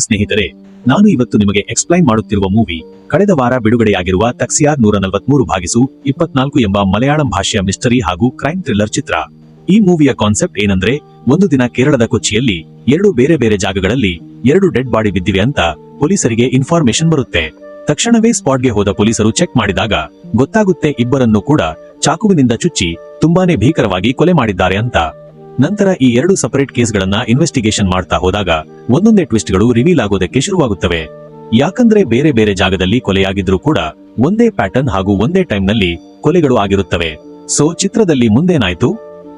ಸ್ನೇಹಿತರೆ, ನಾನು ಇವತ್ತು ನಿಮಗೆ ಎಕ್ಸ್ಪ್ಲೈನ್ ಮಾಡುತ್ತಿರುವ ಮೂವಿ ಕಳೆದ ವಾರ ಬಿಡುಗಡೆಯಾಗಿರುವ ತಕ್ಸಿಯಾರ್ 143/24 ಎಂಬ ಮಲಯಾಳಂ ಭಾಷೆಯ ಮಿಸ್ಟರಿ ಹಾಗೂ ಕ್ರೈಮ್ ಥ್ರಿಲ್ಲರ್ ಚಿತ್ರ. ಈ ಮೂವಿಯ ಕಾನ್ಸೆಪ್ಟ್ ಏನಂದ್ರೆ, ಒಂದು ದಿನ ಕೇರಳದ ಕೊಚ್ಚಿಯಲ್ಲಿ ಎರಡು ಬೇರೆ ಬೇರೆ ಜಾಗಗಳಲ್ಲಿ ಎರಡು ಡೆಡ್ ಬಾಡಿ ಬಿದ್ದಿವೆ ಅಂತ ಪೊಲೀಸರಿಗೆ ಇನ್ಫಾರ್ಮೇಶನ್ ಬರುತ್ತೆ. ತಕ್ಷಣವೇ ಸ್ಪಾಟ್ಗೆ ಹೋದ ಪೊಲೀಸರು ಚೆಕ್ ಮಾಡಿದಾಗ ಗೊತ್ತಾಗುತ್ತೆ ಇಬ್ಬರನ್ನು ಕೂಡ ಚಾಕುವಿನಿಂದ ಚುಚ್ಚಿ ತುಂಬಾನೇ ಭೀಕರವಾಗಿ ಕೊಲೆ ಮಾಡಿದ್ದಾರೆ ಅಂತ. ನಂತರ ಈ ಎರಡು ಸಪರೇಟ್ ಕೇಸ್ಗಳನ್ನ ಇನ್ವೆಸ್ಟಿಗೇಷನ್ ಮಾಡ್ತಾ ಹೋದಾಗ ಒಂದೊಂದೇ ಟ್ವಿಸ್ಟ್ಗಳು ರಿವೀಲ್ ಆಗೋದಕ್ಕೆ ಶುರುವಾಗುತ್ತವೆ. ಯಾಕಂದ್ರೆ ಬೇರೆ ಬೇರೆ ಜಾಗದಲ್ಲಿ ಕೊಲೆಯಾಗಿದ್ರೂ ಕೂಡ ಒಂದೇ ಪ್ಯಾಟರ್ನ್ ಹಾಗೂ ಒಂದೇ ಟೈಮ್ ನಲ್ಲಿ ಕೊಲೆಗಳು ಆಗಿರುತ್ತವೆ. ಸೊ ಚಿತ್ರದಲ್ಲಿ ಮುಂದೇನಾಯ್ತು?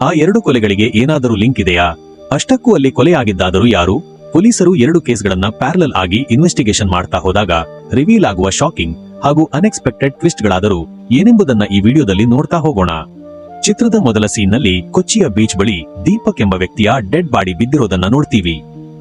ಆ ಎರಡು ಕೊಲೆಗಳಿಗೆ ಏನಾದರೂ ಲಿಂಕ್ ಇದೆಯಾ? ಅಷ್ಟಕ್ಕೂ ಅಲ್ಲಿ ಕೊಲೆಯಾಗಿದ್ದಾದರೂ ಯಾರು? ಪೊಲೀಸರು ಎರಡು ಕೇಸ್ಗಳನ್ನ ಪ್ಯಾರಲಲ್ ಆಗಿ ಇನ್ವೆಸ್ಟಿಗೇಷನ್ ಮಾಡ್ತಾ ಹೋದಾಗ ರಿವೀಲ್ ಆಗುವ ಶಾಕಿಂಗ್ ಹಾಗೂ ಅನ್ಎಕ್ಸ್ಪೆಕ್ಟೆಡ್ ಟ್ವಿಸ್ಟ್ ಗಳಾದರೂ ಏನೆಂಬುದನ್ನ ಈ ವಿಡಿಯೋದಲ್ಲಿ ನೋಡ್ತಾ ಹೋಗೋಣ. ಚಿತ್ರದ ಮೊದಲ ಸೀನ್ ನಲ್ಲಿ ಕೊಚ್ಚಿಯ ಬೀಚ್ ಬಳಿ ದೀಪಕ್ ಎಂಬ ವ್ಯಕ್ತಿಯ ಡೆಡ್ ಬಾಡಿ ಬಿದ್ದಿರೋದನ್ನ ನೋಡ್ತೀವಿ.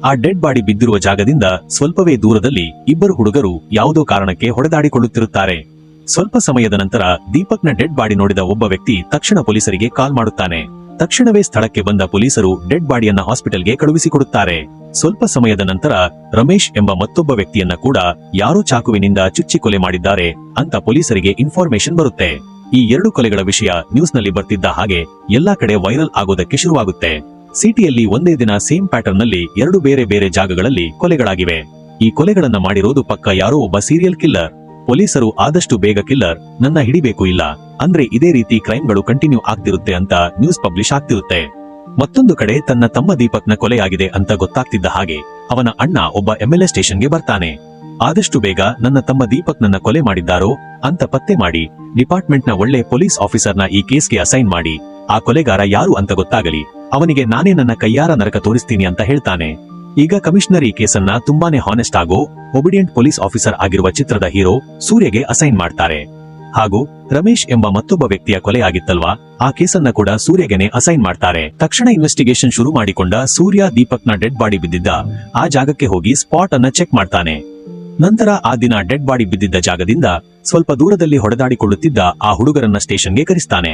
ಆ ಡೆಡ್ ಬಾಡಿ ಬಿದ್ದಿರುವ ಜಾಗದಿಂದ ಸ್ವಲ್ಪವೇ ದೂರದಲ್ಲಿ ಇಬ್ಬರು ಹುಡುಗರು ಯಾವುದೋ ಕಾರಣಕ್ಕೆ ಹೊಡೆದಾಡಿಕೊಳ್ಳುತ್ತಿರುತ್ತಾರೆ. ಸ್ವಲ್ಪ ಸಮಯದ ನಂತರ ದೀಪಕ್ನ ಡೆಡ್ ಬಾಡಿ ನೋಡಿದ ಒಬ್ಬ ವ್ಯಕ್ತಿ ತಕ್ಷಣ ಪೊಲೀಸರಿಗೆ ಕಾಲ್ ಮಾಡುತ್ತಾನೆ. ತಕ್ಷಣವೇ ಸ್ಥಳಕ್ಕೆ ಬಂದ ಪೊಲೀಸರು ಡೆಡ್ ಬಾಡಿಯನ್ನ ಹಾಸ್ಪಿಟಲ್ಗೆ ಕಳುಹಿಸಿಕೊಡುತ್ತಾರೆ. ಸ್ವಲ್ಪ ಸಮಯದ ನಂತರ ರಮೇಶ್ ಎಂಬ ಮತ್ತೊಬ್ಬ ವ್ಯಕ್ತಿಯನ್ನ ಕೂಡ ಯಾರೋ ಚಾಕುವಿನಿಂದ ಚುಚ್ಚಿ ಕೊಲೆ ಮಾಡಿದ್ದಾರೆ ಅಂತ ಪೊಲೀಸರಿಗೆ ಇನ್ಫಾರ್ಮೇಶನ್ ಬರುತ್ತೆ. ಈ ಎರಡು ಕೊಲೆಗಳ ವಿಷಯ ನ್ಯೂಸ್ ನಲ್ಲಿ ಬರ್ತಿದ್ದ ಹಾಗೆ ಎಲ್ಲಾ ಕಡೆ ವೈರಲ್ ಆಗೋದಕ್ಕೆ ಶುರುವಾಗುತ್ತೆ. ಸಿಟಿಯಲ್ಲಿ ಒಂದೇ ದಿನ ಸೇಮ್ ಪ್ಯಾಟರ್ನ್ ನಲ್ಲಿ ಎರಡು ಬೇರೆ ಬೇರೆ ಜಾಗಗಳಲ್ಲಿ ಕೊಲೆಗಳಾಗಿವೆ. ಈ ಕೊಲೆಗಳನ್ನ ಮಾಡಿರೋದು ಪಕ್ಕ ಯಾರೋ ಒಬ್ಬ ಸೀರಿಯಲ್ ಕಿಲ್ಲರ್. ಪೊಲೀಸರು ಆದಷ್ಟು ಬೇಗ ಕಿಲ್ಲರ್ ನನ್ನ ಹಿಡಿಬೇಕು, ಇಲ್ಲ ಅಂದ್ರೆ ಇದೇ ರೀತಿ ಕ್ರೈಮ್ಗಳು ಕಂಟಿನ್ಯೂ ಆಗ್ತಿರುತ್ತೆ ಅಂತ ನ್ಯೂಸ್ ಪಬ್ಲಿಷ್ ಆಗ್ತಿರುತ್ತೆ. ಮತ್ತೊಂದು ಕಡೆ ತನ್ನ ತಮ್ಮ ದೀಪಕ್ನ ಕೊಲೆಯಾಗಿದೆ ಅಂತ ಗೊತ್ತಾಗ್ತಿದ್ದ ಹಾಗೆ ಅವನ ಅಣ್ಣ ಒಬ್ಬ MLA ಸ್ಟೇಷನ್ಗೆ ಬರ್ತಾನೆ. ಆದಷ್ಟು ಬೇಗ ನನ್ನ ತಮ್ಮ ದೀಪಕ್ ನನ್ನ ಕೊಲೆ ಮಾಡಿದ್ದಾರೋ ಅಂತ ಪತ್ತೆ ಮಾಡಿ ಡಿಪಾರ್ಟ್ಮೆಂಟ್ನ ಒಳ್ಳೆ ಪೊಲೀಸ್ ಆಫೀಸರ್ನ ಈ ಕೇಸ್ಗೆ ಅಸೈನ್ ಮಾಡಿ ಆ ಕೊಲೆಗಾರ ಯಾರು ಅಂತ ಗೊತ್ತಾಗಲಿ, ಅವನಿಗೆ ನಾನೇ ನನ್ನ ಕೈಯಾರ ನರಕ ತೋರಿಸ್ತೀನಿ ಅಂತ ಹೇಳ್ತಾನೆ. ಈಗ ಕಮಿಷನರ್ ಈ ಕೇಸನ್ನ ತುಂಬಾನೇ ಹಾನೆಸ್ಟ್ ಆಗೋ ಒಬಿಡಿಯಂಟ್ ಪೊಲೀಸ್ ಆಫೀಸರ್ ಆಗಿರುವ ಚಿತ್ರದ ಹೀರೋ ಸೂರ್ಯಗೆ ಅಸೈನ್ ಮಾಡ್ತಾರೆ. ಹಾಗೂ ರಮೇಶ್ ಎಂಬ ಮತ್ತೊಬ್ಬ ವ್ಯಕ್ತಿಯ ಕೊಲೆ ಆಗಿತ್ತಲ್ವಾ, ಆ ಕೇಸನ್ನ ಕೂಡ ಸೂರ್ಯಗೆನೆ ಅಸೈನ್ ಮಾಡ್ತಾರೆ. ತಕ್ಷಣ ಇನ್ವೆಸ್ಟಿಗೇಷನ್ ಶುರು ಮಾಡಿಕೊಂಡ ಸೂರ್ಯ ದೀಪಕ್ನ ಡೆಡ್ ಬಾಡಿ ಬಿದ್ದಿದ್ದ ಆ ಜಾಗಕ್ಕೆ ಹೋಗಿ ಸ್ಪಾಟ್ ಅನ್ನ ಚೆಕ್ ಮಾಡ್ತಾನೆ. ನಂತರ ಆ ದಿನ ಡೆಡ್ ಬಾಡಿ ಬಿದ್ದಿದ್ದ ಜಾಗದಿಂದ ಸ್ವಲ್ಪ ದೂರದಲ್ಲಿ ಹೊಡೆದಾಡಿಕೊಳ್ಳುತ್ತಿದ್ದ ಆ ಹುಡುಗರನ್ನ ಸ್ಟೇಷನ್ಗೆ ಕರೆಸ್ತಾನೆ.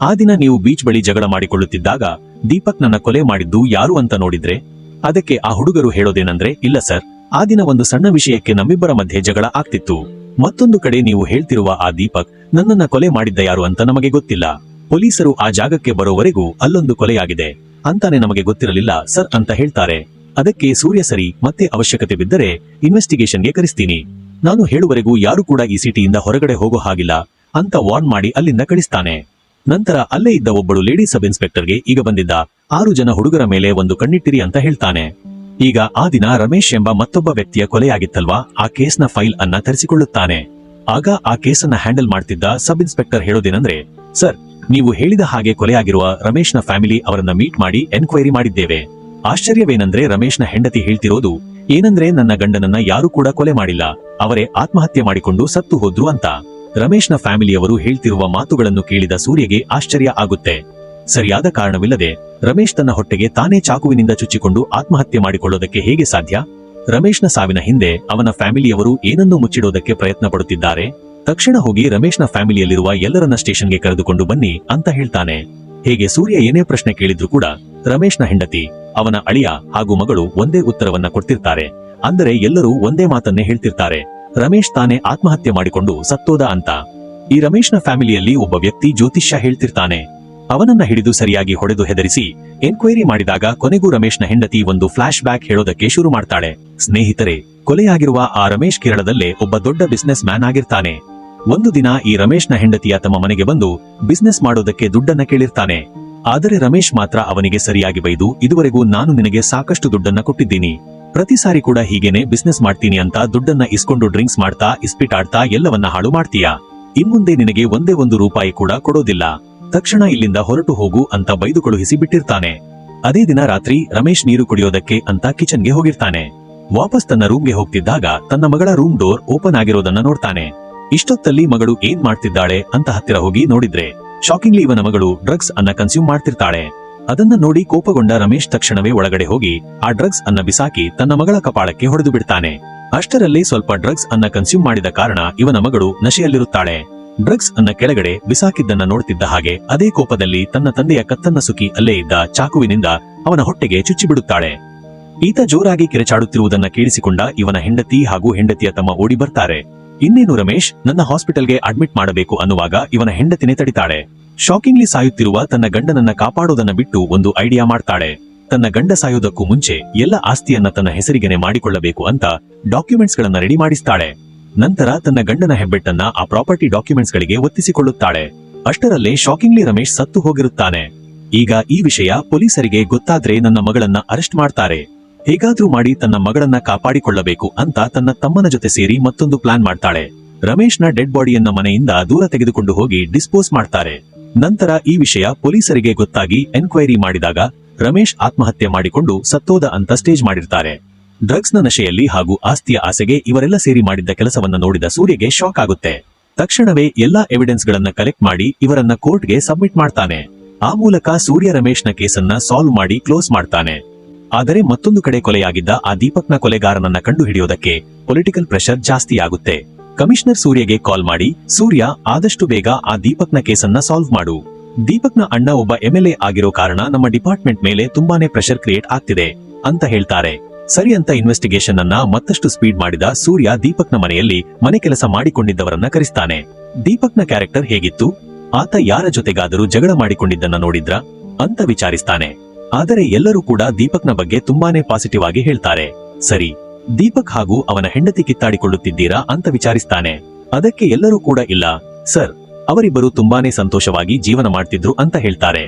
ಆ ದಿನ ನೀವು ಬೀಚ್ ಬಳಿ ಜಗಳ ಮಾಡಿಕೊಳ್ಳುತ್ತಿದ್ದಾಗ ದೀಪಕ್ ನನ್ನ ಕೊಲೆ ಮಾಡಿದ್ದು ಯಾರು ಅಂತ ನೋಡಿದ್ರೆ? ಅದಕ್ಕೆ ಆ ಹುಡುಗರು ಹೇಳೋದೇನಂದ್ರೆ, ಇಲ್ಲ ಸರ್, ಆ ದಿನ ಒಂದು ಸಣ್ಣ ವಿಷಯಕ್ಕೆ ನಮ್ಮಿಬ್ಬರ ಮಧ್ಯೆ ಜಗಳ ಆಗ್ತಿತ್ತು. ಮತ್ತೊಂದು ಕಡೆ ನೀವು ಹೇಳ್ತಿರುವ ಆ ದೀಪಕ್ ನನ್ನನ್ನ ಕೊಲೆ ಮಾಡಿದ್ದ ಯಾರು ಅಂತ ನಮಗೆ ಗೊತ್ತಿಲ್ಲ. ಪೊಲೀಸರು ಆ ಜಾಗಕ್ಕೆ ಬರೋವರೆಗೂ ಅಲ್ಲೊಂದು ಕೊಲೆಯಾಗಿದೆ ಅಂತಾನೆ ನಮಗೆ ಗೊತ್ತಿರಲಿಲ್ಲ ಸರ್ ಅಂತ ಹೇಳ್ತಾರೆ. ಅದಕ್ಕೆ ಸೂರ್ಯ, ಸರಿ, ಮತ್ತೆ ಅವಶ್ಯಕತೆ ಬಿದ್ದರೆ ಇನ್ವೆಸ್ಟಿಗೇಷನ್ಗೆ ಕರೆಸ್ತೀನಿ. ನಾನು ಹೇಳುವರೆಗೂ ಯಾರು ಕೂಡ ಈ ಸಿಟಿಯಿಂದ ಹೊರಗಡೆ ಹೋಗೋ ಹಾಗಿಲ್ಲ ಅಂತ ವಾರ್ನ್ ಮಾಡಿ ಅಲ್ಲಿಂದ ಕಳಿಸ್ತಾನೆ. ನಂತರ ಅಲ್ಲೇ ಇದ್ದ ಒಬ್ಬಳು ಲೇಡಿ ಸಬ್ ಇನ್ಸ್ಪೆಕ್ಟರ್ಗೆ ಈಗ ಬಂದಿದ್ದ 6 ಜನ ಹುಡುಗರ ಮೇಲೆ ಒಂದು ಕಣ್ಣಿಟ್ಟಿರಿ ಅಂತ ಹೇಳ್ತಾನೆ. ಈಗ ಆ ದಿನ ರಮೇಶ್ ಎಂಬ ಮತ್ತೊಬ್ಬ ವ್ಯಕ್ತಿಯ ಕೊಲೆಯಾಗಿತ್ತಲ್ವಾ, ಆ ಕೇಸ್ನ ಫೈಲ್ ಅನ್ನ ತರಿಸಿಕೊಳ್ಳುತ್ತಾನೆ. ಆಗ ಆ ಕೇಸನ್ನ ಹ್ಯಾಂಡಲ್ ಮಾಡ್ತಿದ್ದ ಸಬ್ ಇನ್ಸ್ಪೆಕ್ಟರ್ ಹೇಳೋದೇನಂದ್ರೆ, ಸರ್, ನೀವು ಹೇಳಿದ ಹಾಗೆ ಕೊಲೆಯಾಗಿರುವ ರಮೇಶ್ನ ಫ್ಯಾಮಿಲಿ ಅವರನ್ನ ಮೀಟ್ ಮಾಡಿ ಎನ್ಕ್ವೈರಿ ಮಾಡಿದ್ದೇವೆ. ಆಶ್ಚರ್ಯವೇನೆಂದ್ರೆ ರಮೇಶ್ನ ಹೆಂಡತಿ ಹೇಳ್ತಿರೋದು ಏನಂದ್ರೆ, ನನ್ನ ಗಂಡನನ್ನ ಯಾರು ಕೂಡ ಕೊಲೆ ಮಾಡಿಲ್ಲ, ಅವರೇ ಆತ್ಮಹತ್ಯೆ ಮಾಡಿಕೊಂಡು ಸತ್ತು ಹೋದ್ರು ಅಂತ. ರಮೇಶ್ನ ಫ್ಯಾಮಿಲಿಯವರು ಹೇಳ್ತಿರುವ ಮಾತುಗಳನ್ನು ಕೇಳಿದ ಸೂರ್ಯಗೆ ಆಶ್ಚರ್ಯ ಆಗುತ್ತೆ. ಸರಿಯಾದ ಕಾರಣವಿಲ್ಲದೆ ರಮೇಶ್ ತನ್ನ ಹೊಟ್ಟೆಗೆ ತಾನೇ ಚಾಕುವಿನಿಂದ ಚುಚ್ಚಿಕೊಂಡು ಆತ್ಮಹತ್ಯೆ ಮಾಡಿಕೊಳ್ಳೋದಕ್ಕೆ ಹೇಗೆ ಸಾಧ್ಯ? ರಮೇಶ್ನ ಸಾವಿನ ಹಿಂದೆ ಅವನ ಫ್ಯಾಮಿಲಿಯವರು ಏನನ್ನೂ ಮುಚ್ಚಿಡೋದಕ್ಕೆ ಪ್ರಯತ್ನ ಪಡುತ್ತಿದ್ದಾರೆ. ತಕ್ಷಣ ಹೋಗಿ ರಮೇಶ್ನ ಫ್ಯಾಮಿಲಿಯಲ್ಲಿರುವ ಎಲ್ಲರನ್ನ ಸ್ಟೇಷನ್ಗೆ ಕರೆದುಕೊಂಡು ಬನ್ನಿ ಅಂತ ಹೇಳ್ತಾನೆ. ಹೇಗೆ ಸೂರ್ಯ ಏನೇ ಪ್ರಶ್ನೆ ಕೇಳಿದ್ರು ಕೂಡ ರಮೇಶ್ನ ಹೆಂಡತಿ, ಅವನ ಅಳಿಯ ಹಾಗೂ ಮಗಳು ಒಂದೇ ಉತ್ತರವನ್ನ ಕೊಡ್ತಿರ್ತಾರೆ. ಅಂದರೆ ಎಲ್ಲರೂ ಒಂದೇ ಮಾತನ್ನೇ ಹೇಳ್ತಿರ್ತಾರೆ, ರಮೇಶ್ ತಾನೇ ಆತ್ಮಹತ್ಯೆ ಮಾಡಿಕೊಂಡು ಸತ್ತೋದ ಅಂತ. ಈ ರಮೇಶ್ನ ಫ್ಯಾಮಿಲಿಯಲ್ಲಿ ಒಬ್ಬ ವ್ಯಕ್ತಿ ಜ್ಯೋತಿಷ್ಯ ಹೇಳ್ತಿರ್ತಾನೆ. ಅವನನ್ನ ಹಿಡಿದು ಸರಿಯಾಗಿ ಹೊಡೆದು ಹೆದರಿಸಿ ಎನ್ಕ್ವೈರಿ ಮಾಡಿದಾಗ ಕೊನೆಗೂ ರಮೇಶ್ನ ಹೆಂಡತಿ ಒಂದು ಫ್ಲಾಶ್ ಬ್ಯಾಕ್ ಹೇಳೋದಕ್ಕೆ ಶುರು ಮಾಡ್ತಾಳೆ. ಸ್ನೇಹಿತರೆ, ಕೊಲೆಯಾಗಿರುವ ಆ ರಮೇಶ್ ಕೇರಳದಲ್ಲೇ ಒಬ್ಬ ದೊಡ್ಡ ಬಿಸ್ನೆಸ್ ಮ್ಯಾನ್ ಆಗಿರ್ತಾನೆ. ಒಂದು ದಿನ ಈ ರಮೇಶ್ನ ಹೆಂಡತಿಯ ತಮ್ಮ ಮನೆಗೆ ಬಂದು ಬಿಸ್ನೆಸ್ ಮಾಡೋದಕ್ಕೆ ದುಡ್ಡನ್ನ ಕೇಳಿರ್ತಾನೆ. ಆದರೆ ರಮೇಶ್ ಮಾತ್ರ ಅವನಿಗೆ ಸರಿಯಾಗಿ ಬೈದು, ಇದುವರೆಗೂ ನಾನು ನಿನಗೆ ಸಾಕಷ್ಟು ದುಡ್ಡನ್ನ ಕೊಟ್ಟಿದ್ದೀನಿ, ಪ್ರತಿ ಸಾರಿ ಕೂಡ ಹೀಗೇನೆ ಬಿಸ್ನೆಸ್ ಮಾಡ್ತೀನಿ ಅಂತ ದುಡ್ಡನ್ನ ಇಸ್ಕೊಂಡು ಡ್ರಿಂಕ್ಸ್ ಮಾಡ್ತಾ ಇಸ್ಪಿಟಾಡ್ತಾ ಎಲ್ಲವನ್ನ ಹಾಳು ಮಾಡ್ತೀಯಾ, ಇನ್ಮುಂದೆ ನಿನಗೆ ಒಂದೇ ಒಂದು ರೂಪಾಯಿ ಕೂಡ ಕೊಡೋದಿಲ್ಲ, ತಕ್ಷಣ ಇಲ್ಲಿಂದ ಹೊರಟು ಹೋಗು ಅಂತ ಬೈದು ಕಳುಹಿಸಿ ಬಿಟ್ಟಿರ್ತಾನೆ. ಅದೇ ದಿನ ರಾತ್ರಿ ರಮೇಶ್ ನೀರು ಕುಡಿಯೋದಕ್ಕೆ ಅಂತ ಕಿಚನ್ಗೆ ಹೋಗಿರ್ತಾನೆ. ವಾಪಸ್ ತನ್ನ ರೂಮ್ಗೆ ಹೋಗ್ತಿದ್ದಾಗ ತನ್ನ ಮಗಳ ರೂಮ್ ಡೋರ್ ಓಪನ್ ಆಗಿರೋದನ್ನ ನೋಡ್ತಾನೆ. ಇಷ್ಟೊತ್ತಲ್ಲಿ ಮಗಳು ಏನ್ ಮಾಡ್ತಿದ್ದಾಳೆ ಅಂತ ಹತ್ತಿರ ಹೋಗಿ ನೋಡಿದ್ರೆ ಶಾಕಿಂಗ್ಲಿ ಇವನ ಮಗಳು ಡ್ರಗ್ಸ್ ಅನ್ನ ಕನ್ಸ್ಯೂಮ್ ಮಾಡ್ತಿರ್ತಾಳೆ. ಅದನ್ನ ನೋಡಿ ಕೋಪಗೊಂಡ ರಮೇಶ್ ತಕ್ಷಣವೇ ಒಳಗಡೆ ಹೋಗಿ ಆ ಡ್ರಗ್ಸ್ ಅನ್ನ ಬಿಸಾಕಿ ತನ್ನ ಮಗಳ ಕಪಾಳಕ್ಕೆ ಹೊಡೆದು ಬಿಡ್ತಾನೆ. ಅಷ್ಟರಲ್ಲಿ ಸ್ವಲ್ಪ ಡ್ರಗ್ಸ್ ಅನ್ನ ಕನ್ಸ್ಯೂಮ್ ಮಾಡಿದ ಕಾರಣ ಇವನ ಮಗಳು ನಶೆಯಲ್ಲಿರುತ್ತಾಳೆ. ಡ್ರಗ್ಸ್ ಅನ್ನ ಕೆಳಗಡೆ ಬಿಸಾಕಿದ್ದನ್ನ ನೋಡ್ತಿದ್ದ ಹಾಗೆ ಅದೇ ಕೋಪದಲ್ಲಿ ತನ್ನ ತಂದೆಯ ಕತ್ತನ್ನ ಸುಕ್ಕಿ ಅಲ್ಲೇ ಇದ್ದ ಚಾಕುವಿನಿಂದ ಅವನ ಹೊಟ್ಟೆಗೆ ಚುಚ್ಚಿಬಿಡುತ್ತಾಳೆ. ಈತ ಜೋರಾಗಿ ಕಿರಚಾಡುತ್ತಿರುವುದನ್ನ ಕೇಳಿಸಿಕೊಂಡ ಇವನ ಹೆಂಡತಿ ಹಾಗೂ ಹೆಂಡತಿಯ ತಮ್ಮ ಓಡಿ ಬರ್ತಾರೆ. ಇನ್ನೇನು ರಮೇಶ್ ನನ್ನ ಹಾಸ್ಪಿಟಲ್ಗೆ ಅಡ್ಮಿಟ್ ಮಾಡಬೇಕು ಅನ್ನುವಾಗ ಇವನ ಹೆಂಡತಿನೇ ತಡಿತಾಳೆ. ಶಾಕಿಂಗ್ಲಿ ಸಾಯುತ್ತಿರುವ ತನ್ನ ಗಂಡನನ್ನ ಕಾಪಾಡೋದನ್ನ ಬಿಟ್ಟು ಒಂದು ಐಡಿಯಾ ಮಾಡ್ತಾಳೆ. ತನ್ನ ಗಂಡ ಸಾಯೋದಕ್ಕೂ ಮುಂಚೆ ಎಲ್ಲ ಆಸ್ತಿಯನ್ನ ತನ್ನ ಹೆಸರಿಗೆನೆ ಮಾಡಿಕೊಳ್ಳಬೇಕು ಅಂತ ಡಾಕ್ಯುಮೆಂಟ್ಸ್ ಗಳನ್ನ ರೆಡಿ ಮಾಡಿಸ್ತಾಳೆ. ನಂತರ ತನ್ನ ಗಂಡನ ಹೆಬ್ಬೆಟ್ಟನ್ನ ಆ ಪ್ರಾಪರ್ಟಿ ಡಾಕ್ಯುಮೆಂಟ್ಸ್ ಗಳಿಗೆ ಒತ್ತಿಸಿಕೊಳ್ಳುತ್ತಾಳೆ. ಅಷ್ಟರಲ್ಲೇ ಶಾಕಿಂಗ್ಲಿ ರಮೇಶ್ ಸತ್ತು ಹೋಗಿರುತ್ತಾನೆ. ಈಗ ಈ ವಿಷಯ ಪೊಲೀಸರಿಗೆ ಗೊತ್ತಾದ್ರೆ ನನ್ನ ಮಗಳನ್ನ ಅರೆಸ್ಟ್ ಮಾಡ್ತಾರೆ. ಹೇಗಾದ್ರೂ ಮಾಡಿ ತನ್ನ ಮಗಳನ್ನ ಕಾಪಾಡಿಕೊಳ್ಳಬೇಕು ಅಂತ ತನ್ನ ತಮ್ಮನ ಜೊತೆ ಸೇರಿ ಮತ್ತೊಂದು ಪ್ಲಾನ್ ಮಾಡ್ತಾಳೆ. ರಮೇಶ್ನ ಡೆಡ್ ಬಾಡಿಯನ್ನ ಮನೆಯಿಂದ ದೂರ ತೆಗೆದುಕೊಂಡು ಹೋಗಿ ಡಿಸ್ಪೋಸ್ ಮಾಡ್ತಾರೆ. ನಂತರ ಈ ವಿಷಯ ಪೊಲೀಸರಿಗೆ ಗೊತ್ತಾಗಿ ಎನ್ಕ್ವೈರಿ ಮಾಡಿದಾಗ ರಮೇಶ್ ಆತ್ಮಹತ್ಯೆ ಮಾಡಿಕೊಂಡು ಸತ್ತೋದ ಅಂತ ಸ್ಟೇಜ್ ಮಾಡಿರ್ತಾರೆ. ಡ್ರಗ್ಸ್ ನ ನಶೆಯಲ್ಲಿ ಹಾಗೂ ಆಸ್ತಿಯ ಆಸೆಗೆ ಇವರೆಲ್ಲ ಸೇರಿ ಮಾಡಿದ್ದ ಕೆಲಸವನ್ನ ನೋಡಿದ ಸೂರ್ಯಗೆ ಶಾಕ್ ಆಗುತ್ತೆ. ತಕ್ಷಣವೇ ಎಲ್ಲಾ ಎವಿಡೆನ್ಸ್ ಗಳನ್ನ ಕಲೆಕ್ಟ್ ಮಾಡಿ ಇವರನ್ನ ಕೋರ್ಟ್ಗೆ ಸಬ್ಮಿಟ್ ಮಾಡ್ತಾನೆ. ಆ ಮೂಲಕ ಸೂರ್ಯ ರಮೇಶ್ನ ಕೇಸನ್ನ ಸಾಲ್ವ್ ಮಾಡಿ ಕ್ಲೋಸ್ ಮಾಡ್ತಾನೆ. ಆದರೆ ಮತ್ತೊಂದು ಕಡೆ ಕೊಲೆಯಾಗಿದ್ದ ಆ ದೀಪಕ್ನ ಕೊಲೆಗಾರನನ್ನ ಕಂಡು ಹಿಡಿಯೋದಕ್ಕೆ ಪೊಲಿಟಿಕಲ್ ಪ್ರೆಷರ್ ಜಾಸ್ತಿ ಆಗುತ್ತೆ. ಕಮಿಷನರ್ ಸೂರ್ಯಗೆ ಕಾಲ್ ಮಾಡಿ, ಸೂರ್ಯ ಆದಷ್ಟು ಬೇಗ ಆ ದೀಪಕ್ನ ಕೇಸನ್ನ ಸಾಲ್ವ್ ಮಾಡು. ದೀಪಕ್ನ ಅಣ್ಣ ಒಬ್ಬ ಎಂಎಲ್ಎ ಆಗಿರೋ ಕಾರಣ ನಮ್ಮ ಡಿಪಾರ್ಟ್ಮೆಂಟ್ ಮೇಲೆ ತುಂಬಾನೇ ಪ್ರೆಷರ್ ಕ್ರಿಯೇಟ್ ಆಗ್ತಿದೆ ಅಂತ ಹೇಳ್ತಾರೆ. ಸರಿ ಅಂತ ಇನ್ವೆಸ್ಟಿಗೇಷನ್ ಅನ್ನ ಮತ್ತಷ್ಟು ಸ್ಪೀಡ್ ಮಾಡಿದ ಸೂರ್ಯ ದೀಪಕ್ನ ಮನೆಯಲ್ಲಿ ಮನೆ ಕೆಲಸ ಮಾಡಿಕೊಂಡಿದ್ದವರನ್ನ ಕರೆಸ್ತಾನೆ. ದೀಪಕ್ನ ಕ್ಯಾರೆಕ್ಟರ್ ಹೇಗಿತ್ತು, ಆತ ಯಾರ ಜೊತೆಗಾದರೂ ಜಗಳ ಮಾಡಿಕೊಂಡಿದ್ದನ್ನ ನೋಡಿದ್ರ ಅಂತ ವಿಚಾರಿಸ್ತಾನೆ. ಆದರೆ ಎಲ್ಲರೂ ಕೂಡ ದೀಪಕ್ನ ಬಗ್ಗೆ ತುಂಬಾನೇ ಪಾಸಿಟಿವ್ ಆಗಿ ಹೇಳ್ತಾರೆ. ಸರಿ, ದೀಪಕ್ ಹಾಗೂ ಅವನ ಹೆಂಡತಿ ಕಿತ್ತಾಡಿಕೊಳ್ಳುತ್ತಿದ್ದೀರಾ ಅಂತ ವಿಚಾರಿಸ್ತಾನೆ. ಅದಕ್ಕೆ ಎಲ್ಲರೂ ಕೂಡ ಇಲ್ಲ ಸರ್, ಅವರಿಬ್ಬರು ತುಂಬಾನೇ ಸಂತೋಷವಾಗಿ ಜೀವನ ಮಾಡ್ತಿದ್ರು ಅಂತ ಹೇಳ್ತಾರೆ.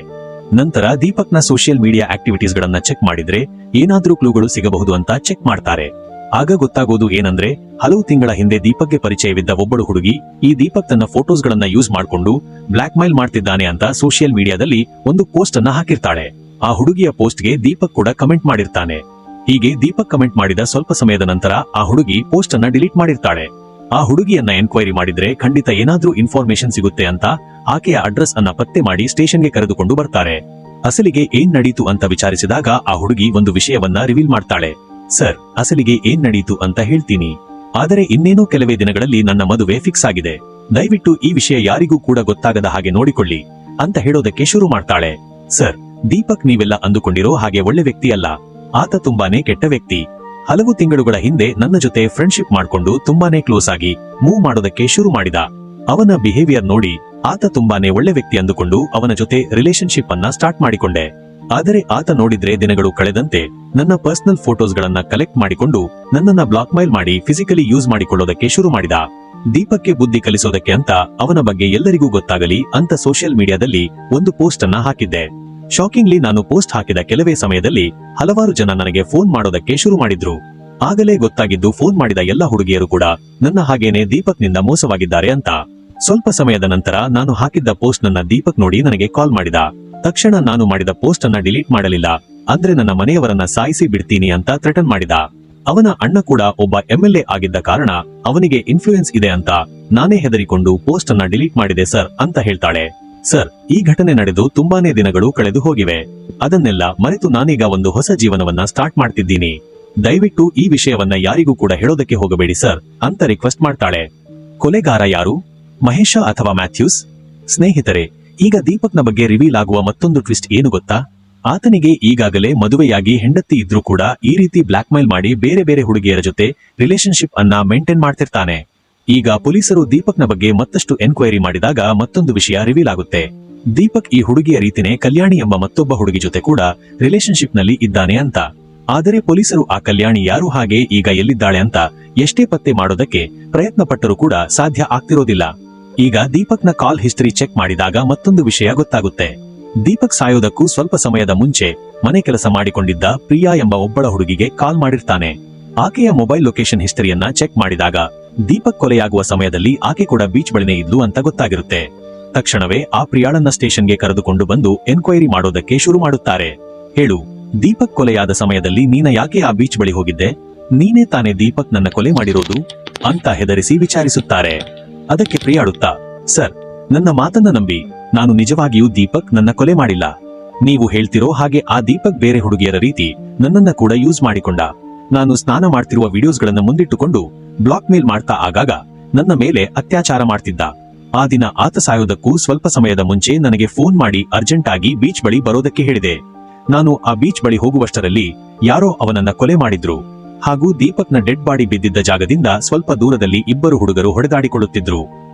ನಂತರ ದೀಪಕ್ನ ಸೋಷಿಯಲ್ ಮೀಡಿಯಾ ಆಕ್ಟಿವಿಟೀಸ್ ಗಳನ್ನ ಚೆಕ್ ಮಾಡಿದ್ರೆ ಏನಾದ್ರೂ ಕ್ಲೂಗಳು ಸಿಗಬಹುದು ಅಂತ ಚೆಕ್ ಮಾಡ್ತಾರೆ. ಆಗ ಗೊತ್ತಾಗೋದು ಏನಂದ್ರೆ, ಹಲವು ತಿಂಗಳ ಹಿಂದೆ ದೀಪಕ್ಗೆ ಪರಿಚಯವಿದ್ದ ಒಬ್ಬಳು ಹುಡುಗಿ ಈ ದೀಪಕ್ ತನ್ನ ಫೋಟೋಸ್ ಗಳನ್ನ ಯೂಸ್ ಮಾಡಿಕೊಂಡು ಬ್ಲಾಕ್ ಮೇಲ್ ಮಾಡ್ತಿದ್ದಾನೆ ಅಂತ ಸೋಷಿಯಲ್ ಮೀಡಿಯಾದಲ್ಲಿ ಒಂದು ಪೋಸ್ಟ್ ಅನ್ನ ಹಾಕಿರ್ತಾಳೆ. ಆ ಹುಡುಗಿಯ ಪೋಸ್ಟ್ಗೆ ದೀಪಕ್ ಕೂಡ ಕಮೆಂಟ್ ಮಾಡಿರ್ತಾನೆ. ಹೀಗೆ ದೀಪಕ್ ಕಮೆಂಟ್ ಮಾಡಿದ ಸ್ವಲ್ಪ ಸಮಯದ ನಂತರ ಆ ಹುಡುಗಿ ಪೋಸ್ಟ್ ಅನ್ನ ಡಿಲೀಟ್ ಮಾಡಿರ್ತಾಳೆ. ಆ ಹುಡುಗಿಯನ್ನ ಎನ್ಕ್ವೈರಿ ಮಾಡಿದ್ರೆ ಖಂಡಿತ ಏನಾದ್ರೂ ಇನ್ಫಾರ್ಮೇಶನ್ ಸಿಗುತ್ತೆ ಅಂತ ಆಕೆಯ ಅಡ್ರೆಸ್ ಅನ್ನ ಪತ್ತೆ ಮಾಡಿ ಸ್ಟೇಷನ್ಗೆ ಕರೆದುಕೊಂಡು ಬರ್ತಾರೆ. ಅಸಲಿಗೆ ಏನ್ ನಡೀತು ಅಂತ ವಿಚಾರಿಸಿದಾಗ ಆ ಹುಡುಗಿ ಒಂದು ವಿಷಯವನ್ನ ರಿವೀಲ್ ಮಾಡ್ತಾಳೆ. ಸರ್, ಅಸಲಿಗೆ ಏನ್ ನಡೀತು ಅಂತ ಹೇಳ್ತೀನಿ, ಆದರೆ ಇನ್ನೇನೋ ಕೆಲವೇ ದಿನಗಳಲ್ಲಿ ನನ್ನ ಮದುವೆ ಫಿಕ್ಸ್ ಆಗಿದೆ. ದಯವಿಟ್ಟು ಈ ವಿಷಯ ಯಾರಿಗೂ ಕೂಡ ಗೊತ್ತಾಗದ ಹಾಗೆ ನೋಡಿಕೊಳ್ಳಿ ಅಂತ ಹೇಳೋದಕ್ಕೆ ಶುರು ಮಾಡ್ತಾಳೆ. ಸರ್, ದೀಪಕ್ ನೀವೆಲ್ಲ ಅಂದುಕೊಂಡಿರೋ ಹಾಗೆ ಒಳ್ಳೆ ವ್ಯಕ್ತಿ ಅಲ್ಲ. ಆತ ತುಂಬಾನೇ ಕೆಟ್ಟ ವ್ಯಕ್ತಿ. ಹಲವು ತಿಂಗಳುಗಳ ಹಿಂದೆ ನನ್ನ ಜೊತೆ ಫ್ರೆಂಡ್ಶಿಪ್ ಮಾಡ್ಕೊಂಡು ತುಂಬಾನೇ ಕ್ಲೋಸ್ ಆಗಿ ಮೂವ್ ಮಾಡೋದಕ್ಕೆ ಶುರು ಮಾಡಿದ. ಅವನ ಬಿಹೇವಿಯರ್ ನೋಡಿ ಆತ ತುಂಬಾನೇ ಒಳ್ಳೆ ವ್ಯಕ್ತಿ ಅಂದುಕೊಂಡು ಅವನ ಜೊತೆ ರಿಲೇಶನ್ಶಿಪ್ ಅನ್ನ ಸ್ಟಾರ್ಟ್ ಮಾಡಿಕೊಂಡೆ. ಆದರೆ ಆತ ನೋಡಿದ್ರೆ ದಿನಗಳು ಕಳೆದಂತೆ ನನ್ನ ಪರ್ಸನಲ್ ಫೋಟೋಸ್ ಗಳನ್ನ ಕಲೆಕ್ಟ್ ಮಾಡಿಕೊಂಡು ನನ್ನನ್ನ ಬ್ಲಾಕ್ ಮೇಲ್ ಮಾಡಿ ಫಿಸಿಕಲಿ ಯೂಸ್ ಮಾಡಿಕೊಳ್ಳೋದಕ್ಕೆ ಶುರು ಮಾಡಿದ. ದೀಪಕ್ಗೆ ಬುದ್ಧಿ ಕಲಿಸೋದಕ್ಕೆ ಅಂತ ಅವನ ಬಗ್ಗೆ ಎಲ್ಲರಿಗೂ ಗೊತ್ತಾಗಲಿ ಅಂತ ಸೋಷಿಯಲ್ ಮೀಡಿಯಾದಲ್ಲಿ ಒಂದು ಪೋಸ್ಟ್ ಅನ್ನ ಹಾಕಿದ್ದೆ. ಶಾಕಿಂಗ್ಲಿ ನಾನು ಪೋಸ್ಟ್ ಹಾಕಿದ ಕೆಲವೇ ಸಮಯದಲ್ಲಿ ಹಲವಾರು ಜನ ನನಗೆ ಫೋನ್ ಮಾಡೋದಕ್ಕೆ ಶುರು ಮಾಡಿದ್ರು. ಆಗಲೇ ಗೊತ್ತಾಗಿದ್ದು ಫೋನ್ ಮಾಡಿದ ಎಲ್ಲ ಹುಡುಗಿಯರು ಕೂಡ ನನ್ನ ಹಾಗೇನೆ ದೀಪಕ್ ನಿಂದ ಮೋಸವಾಗಿದ್ದಾರೆ ಅಂತ. ಸ್ವಲ್ಪ ಸಮಯದ ನಂತರ ನಾನು ಹಾಕಿದ್ದ ಪೋಸ್ಟ್ ನನ್ನ ದೀಪಕ್ ನೋಡಿ ನನಗೆ ಕಾಲ್ ಮಾಡಿದ. ತಕ್ಷಣ ನಾನು ಮಾಡಿದ ಪೋಸ್ಟ್ ಅನ್ನ ಡಿಲೀಟ್ ಮಾಡಲಿಲ್ಲ, ಅಂದ್ರೆ ನನ್ನ ಮನೆಯವರನ್ನ ಸಾಯಿಸಿ ಬಿಡ್ತೀನಿ ಅಂತ ಥ್ರೆಟನ್ ಮಾಡಿದ. ಅವನ ಅಣ್ಣ ಕೂಡ ಒಬ್ಬ ಎಂಎಲ್ಎ ಆಗಿದ್ದ ಕಾರಣ ಅವನಿಗೆ ಇನ್ಫ್ಲೂಯೆನ್ಸ್ ಇದೆ ಅಂತ ನಾನೇ ಹೆದರಿಕೊಂಡು ಪೋಸ್ಟ್ ಅನ್ನ ಡಿಲೀಟ್ ಮಾಡಿದೆ ಸರ್ ಅಂತ ಹೇಳ್ತಾಳೆ. ಸರ್, ಈ ಘಟನೆ ನಡೆದು ತುಂಬಾನೇ ದಿನಗಳು ಕಳೆದು ಹೋಗಿವೆ. ಅದನ್ನೆಲ್ಲ ಮರೆತು ನಾನೀಗ ಒಂದು ಹೊಸ ಜೀವನವನ್ನ ಸ್ಟಾರ್ಟ್ ಮಾಡ್ತಿದ್ದೀನಿ. ದಯವಿಟ್ಟು ಈ ವಿಷಯವನ್ನ ಯಾರಿಗೂ ಕೂಡ ಹೇಳೋದಕ್ಕೆ ಹೋಗಬೇಡಿ ಸರ್ ಅಂತ ರಿಕ್ವೆಸ್ಟ್ ಮಾಡ್ತಾಳೆ. ಕೊಲೆಗಾರ ಯಾರು, ಮಹೇಶ ಅಥವಾ ಮ್ಯಾಥ್ಯೂಸ್? ಸ್ನೇಹಿತರೆ, ಈಗ ದೀಪಕ್ನ ಬಗ್ಗೆ ರಿವೀಲ್ ಆಗುವ ಮತ್ತೊಂದು ಟ್ವಿಸ್ಟ್ ಏನು ಗೊತ್ತಾ? ಆತನಿಗೆ ಈಗಾಗಲೇ ಮದುವೆಯಾಗಿ ಹೆಂಡತಿ ಇದ್ರೂ ಕೂಡ ಈ ರೀತಿ ಬ್ಲಾಕ್ ಮೇಲ್ ಮಾಡಿ ಬೇರೆ ಬೇರೆ ಹುಡುಗಿಯರ ಜೊತೆ ರಿಲೇಶನ್ಶಿಪ್ ಅನ್ನ ಮೇಂಟೈನ್ ಮಾಡ್ತಿರ್ತಾನೆ. ಈಗ ಪೊಲೀಸರು ದೀಪಕ್ನ ಬಗ್ಗೆ ಮತ್ತಷ್ಟು ಎನ್ಕ್ವೈರಿ ಮಾಡಿದಾಗ ಮತ್ತೊಂದು ವಿಷಯ ರಿವೀಲ್ ಆಗುತ್ತೆ. ದೀಪಕ್ ಈ ಹುಡುಗಿಯ ರೀತಿನೇ ಕಲ್ಯಾಣಿ ಎಂಬ ಮತ್ತೊಬ್ಬ ಹುಡುಗಿ ಜೊತೆ ಕೂಡ ರಿಲೇಶನ್ಶಿಪ್ ನಲ್ಲಿ ಇದ್ದಾನೆ ಅಂತ. ಆದರೆ ಪೊಲೀಸರು ಆ ಕಲ್ಯಾಣಿ ಯಾರು, ಹಾಗೆ ಈಗ ಎಲ್ಲಿದ್ದಾಳೆ ಅಂತ ಎಷ್ಟೇ ಪತ್ತೆ ಮಾಡೋದಕ್ಕೆ ಪ್ರಯತ್ನ ಪಟ್ಟರೂ ಕೂಡ ಸಾಧ್ಯ ಆಗ್ತಿರೋದಿಲ್ಲ. ಈಗ ದೀಪಕ್ನ ಕಾಲ್ ಹಿಸ್ಟರಿ ಚೆಕ್ ಮಾಡಿದಾಗ ಮತ್ತೊಂದು ವಿಷಯ ಗೊತ್ತಾಗುತ್ತೆ. ದೀಪಕ್ ಸಾಯೋದಕ್ಕೂ ಸ್ವಲ್ಪ ಸಮಯದ ಮುಂಚೆ ಮನೆ ಕೆಲಸ ಮಾಡಿಕೊಂಡಿದ್ದ ಪ್ರಿಯಾ ಎಂಬ ಒಬ್ಬಳ ಹುಡುಗಿಗೆ ಕಾಲ್ ಮಾಡಿರ್ತಾನೆ. ಆಕೆಯ ಮೊಬೈಲ್ ಲೊಕೇಶನ್ ಹಿಸ್ಟರಿಯನ್ನ ಚೆಕ್ ಮಾಡಿದಾಗ ದೀಪಕ್ ಕೊಲೆಯಾಗುವ ಸಮಯದಲ್ಲಿ ಆಕೆ ಕೂಡ ಬೀಚ್ ಬಳಿನೇ ಇದ್ಲು ಅಂತ ಗೊತ್ತಾಗಿರುತ್ತೆ. ತಕ್ಷಣವೇ ಆ ಪ್ರಿಯಾಳನ್ನ ಸ್ಟೇಷನ್ಗೆ ಕರೆದುಕೊಂಡು ಬಂದು ಎನ್ಕ್ವೈರಿ ಮಾಡೋದಕ್ಕೆ ಶುರು ಮಾಡುತ್ತಾರೆ. ಹೇಳು, ದೀಪಕ್ ಕೊಲೆಯಾದ ಸಮಯದಲ್ಲಿ ನೀನ ಯಾಕೆ ಆ ಬೀಚ್ ಬಳಿ ಹೋಗಿದ್ದೆ? ನೀನೇ ತಾನೇ ದೀಪಕ್ ನನ್ನ ಕೊಲೆ ಮಾಡಿರೋದು ಅಂತ ಹೆದರಿಸಿ ವಿಚಾರಿಸುತ್ತಾರೆ. ಅದಕ್ಕೆ ಪ್ರಿಯಾಳುತ್ತಾ, ಸರ್, ನನ್ನ ಮಾತನ್ನ ನಂಬಿ, ನಾನು ನಿಜವಾಗಿಯೂ ದೀಪಕ್ ನನ್ನ ಕೊಲೆ ಮಾಡಿಲ್ಲ. ನೀವು ಹೇಳ್ತಿರೋ ಹಾಗೆ ಆ ದೀಪಕ್ ಬೇರೆ ಹುಡುಗಿಯರ ರೀತಿ ನನ್ನನ್ನ ಕೂಡ ಯೂಸ್ ಮಾಡಿಕೊಂಡ. ನಾನು ಸ್ನಾನ ಮಾಡ್ತಿರುವ ವಿಡಿಯೋಸ್ಗಳನ್ನ ಮುಂದಿಟ್ಟುಕೊಂಡು ಬ್ಲಾಕ್ ಮೇಲ್ ಮಾಡ್ತಾ ಆಗಾಗ ನನ್ನ ಮೇಲೆ ಅತ್ಯಾಚಾರ ಮಾಡ್ತಿದ್ದ. ಆ ದಿನ ಆತ ಸಾಯೋದಕ್ಕೂ ಸ್ವಲ್ಪ ಸಮಯದ ಮುಂಚೆ ನನಗೆ ಫೋನ್ ಮಾಡಿ ಅರ್ಜೆಂಟ್ ಆಗಿ ಬೀಚ್ ಬಳಿ ಬರೋದಕ್ಕೆ ಹೇಳಿದೆ. ನಾನು ಆ ಬೀಚ್ ಬಳಿ ಹೋಗುವಷ್ಟರಲ್ಲಿ ಯಾರೋ ಅವನನ್ನ ಕೊಲೆ ಮಾಡಿದ್ರು ಹಾಗೂ ದೀಪಕ್ನ ಡೆಡ್ ಬಾಡಿ ಬಿದ್ದಿದ್ದ ಜಾಗದಿಂದ ಸ್ವಲ್ಪ ದೂರದಲ್ಲಿ ಇಬ್ಬರು ಹುಡುಗರು ಹೊಡೆದಾಡಿಕೊಳ್ಳುತ್ತಿದ್ರು.